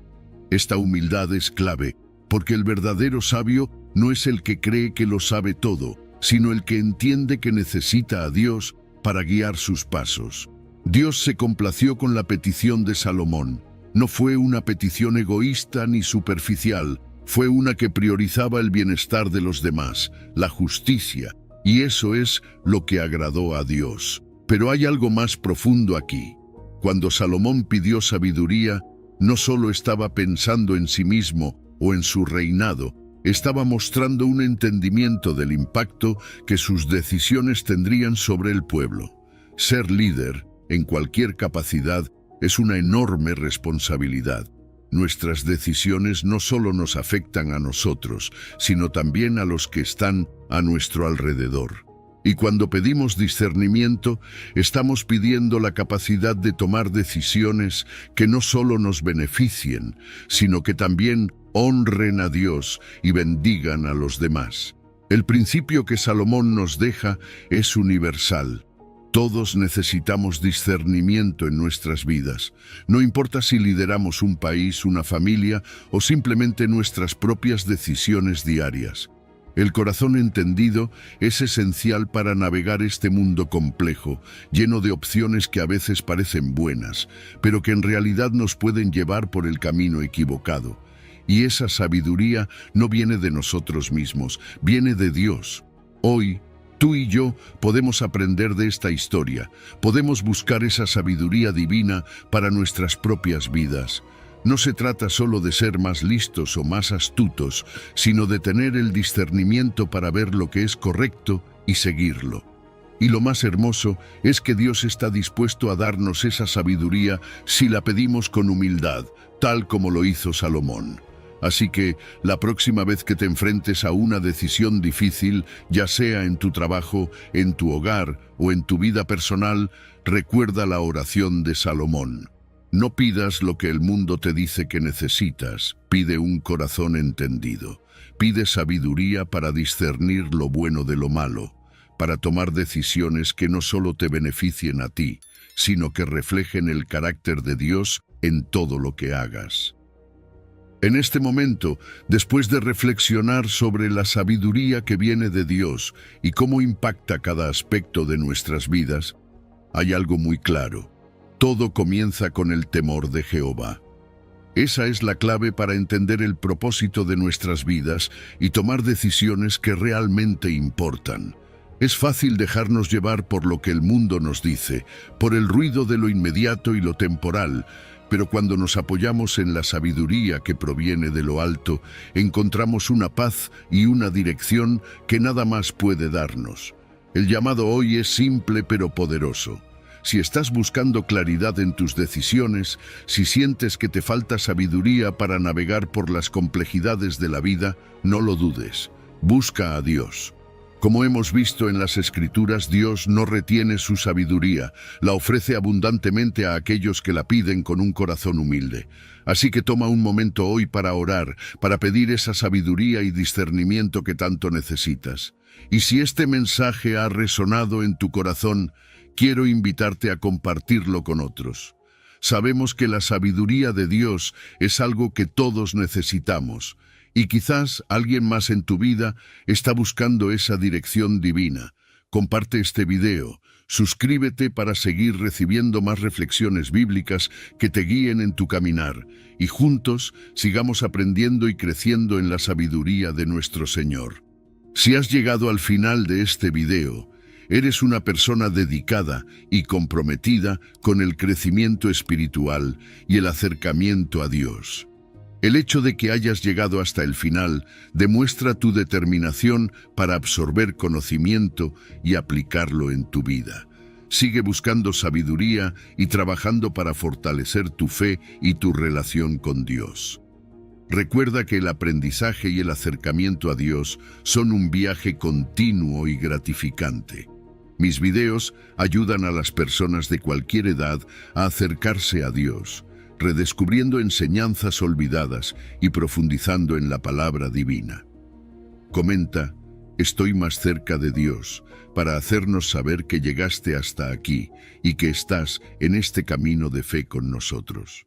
Esta humildad es clave, porque el verdadero sabio no es el que cree que lo sabe todo, sino el que entiende que necesita a Dios para guiar sus pasos. Dios se complació con la petición de Salomón. No fue una petición egoísta ni superficial, fue una que priorizaba el bienestar de los demás, la justicia, y eso es lo que agradó a Dios. Pero hay algo más profundo aquí. Cuando Salomón pidió sabiduría, no solo estaba pensando en sí mismo o en su reinado, estaba mostrando un entendimiento del impacto que sus decisiones tendrían sobre el pueblo. Ser líder, en cualquier capacidad, es una enorme responsabilidad. Nuestras decisiones no solo nos afectan a nosotros, sino también a los que están a nuestro alrededor. Y cuando pedimos discernimiento, estamos pidiendo la capacidad de tomar decisiones que no solo nos beneficien, sino que también honren a Dios y bendigan a los demás. El principio que Salomón nos deja es universal. Todos necesitamos discernimiento en nuestras vidas. No importa si lideramos un país, una familia o simplemente nuestras propias decisiones diarias. El corazón entendido es esencial para navegar este mundo complejo, lleno de opciones que a veces parecen buenas, pero que en realidad nos pueden llevar por el camino equivocado. Y esa sabiduría no viene de nosotros mismos, viene de Dios. Hoy, tú y yo podemos aprender de esta historia, podemos buscar esa sabiduría divina para nuestras propias vidas. No se trata solo de ser más listos o más astutos, sino de tener el discernimiento para ver lo que es correcto y seguirlo. Y lo más hermoso es que Dios está dispuesto a darnos esa sabiduría si la pedimos con humildad, tal como lo hizo Salomón. Así que, la próxima vez que te enfrentes a una decisión difícil, ya sea en tu trabajo, en tu hogar o en tu vida personal, recuerda la oración de Salomón. No pidas lo que el mundo te dice que necesitas, pide un corazón entendido. Pide sabiduría para discernir lo bueno de lo malo, para tomar decisiones que no solo te beneficien a ti, sino que reflejen el carácter de Dios en todo lo que hagas. En este momento, después de reflexionar sobre la sabiduría que viene de Dios y cómo impacta cada aspecto de nuestras vidas, hay algo muy claro. Todo comienza con el temor de Jehová. Esa es la clave para entender el propósito de nuestras vidas y tomar decisiones que realmente importan. Es fácil dejarnos llevar por lo que el mundo nos dice, por el ruido de lo inmediato y lo temporal, pero cuando nos apoyamos en la sabiduría que proviene de lo alto, encontramos una paz y una dirección que nada más puede darnos. El llamado hoy es simple pero poderoso. Si estás buscando claridad en tus decisiones, si sientes que te falta sabiduría para navegar por las complejidades de la vida, no lo dudes. Busca a Dios. Como hemos visto en las Escrituras, Dios no retiene su sabiduría, la ofrece abundantemente a aquellos que la piden con un corazón humilde. Así que toma un momento hoy para orar, para pedir esa sabiduría y discernimiento que tanto necesitas. Y si este mensaje ha resonado en tu corazón, quiero invitarte a compartirlo con otros. Sabemos que la sabiduría de Dios es algo que todos necesitamos, y quizás alguien más en tu vida está buscando esa dirección divina. Comparte este video, suscríbete para seguir recibiendo más reflexiones bíblicas que te guíen en tu caminar, y juntos sigamos aprendiendo y creciendo en la sabiduría de nuestro Señor. Si has llegado al final de este video, Eres una persona dedicada y comprometida con el crecimiento espiritual y el acercamiento a Dios. El hecho de que hayas llegado hasta el final demuestra tu determinación para absorber conocimiento y aplicarlo en tu vida. Sigue buscando sabiduría y trabajando para fortalecer tu fe y tu relación con Dios. Recuerda que el aprendizaje y el acercamiento a Dios son un viaje continuo y gratificante. Mis videos ayudan a las personas de cualquier edad a acercarse a Dios, redescubriendo enseñanzas olvidadas y profundizando en la palabra divina. Comenta, estoy más cerca de Dios, para hacernos saber que llegaste hasta aquí y que estás en este camino de fe con nosotros.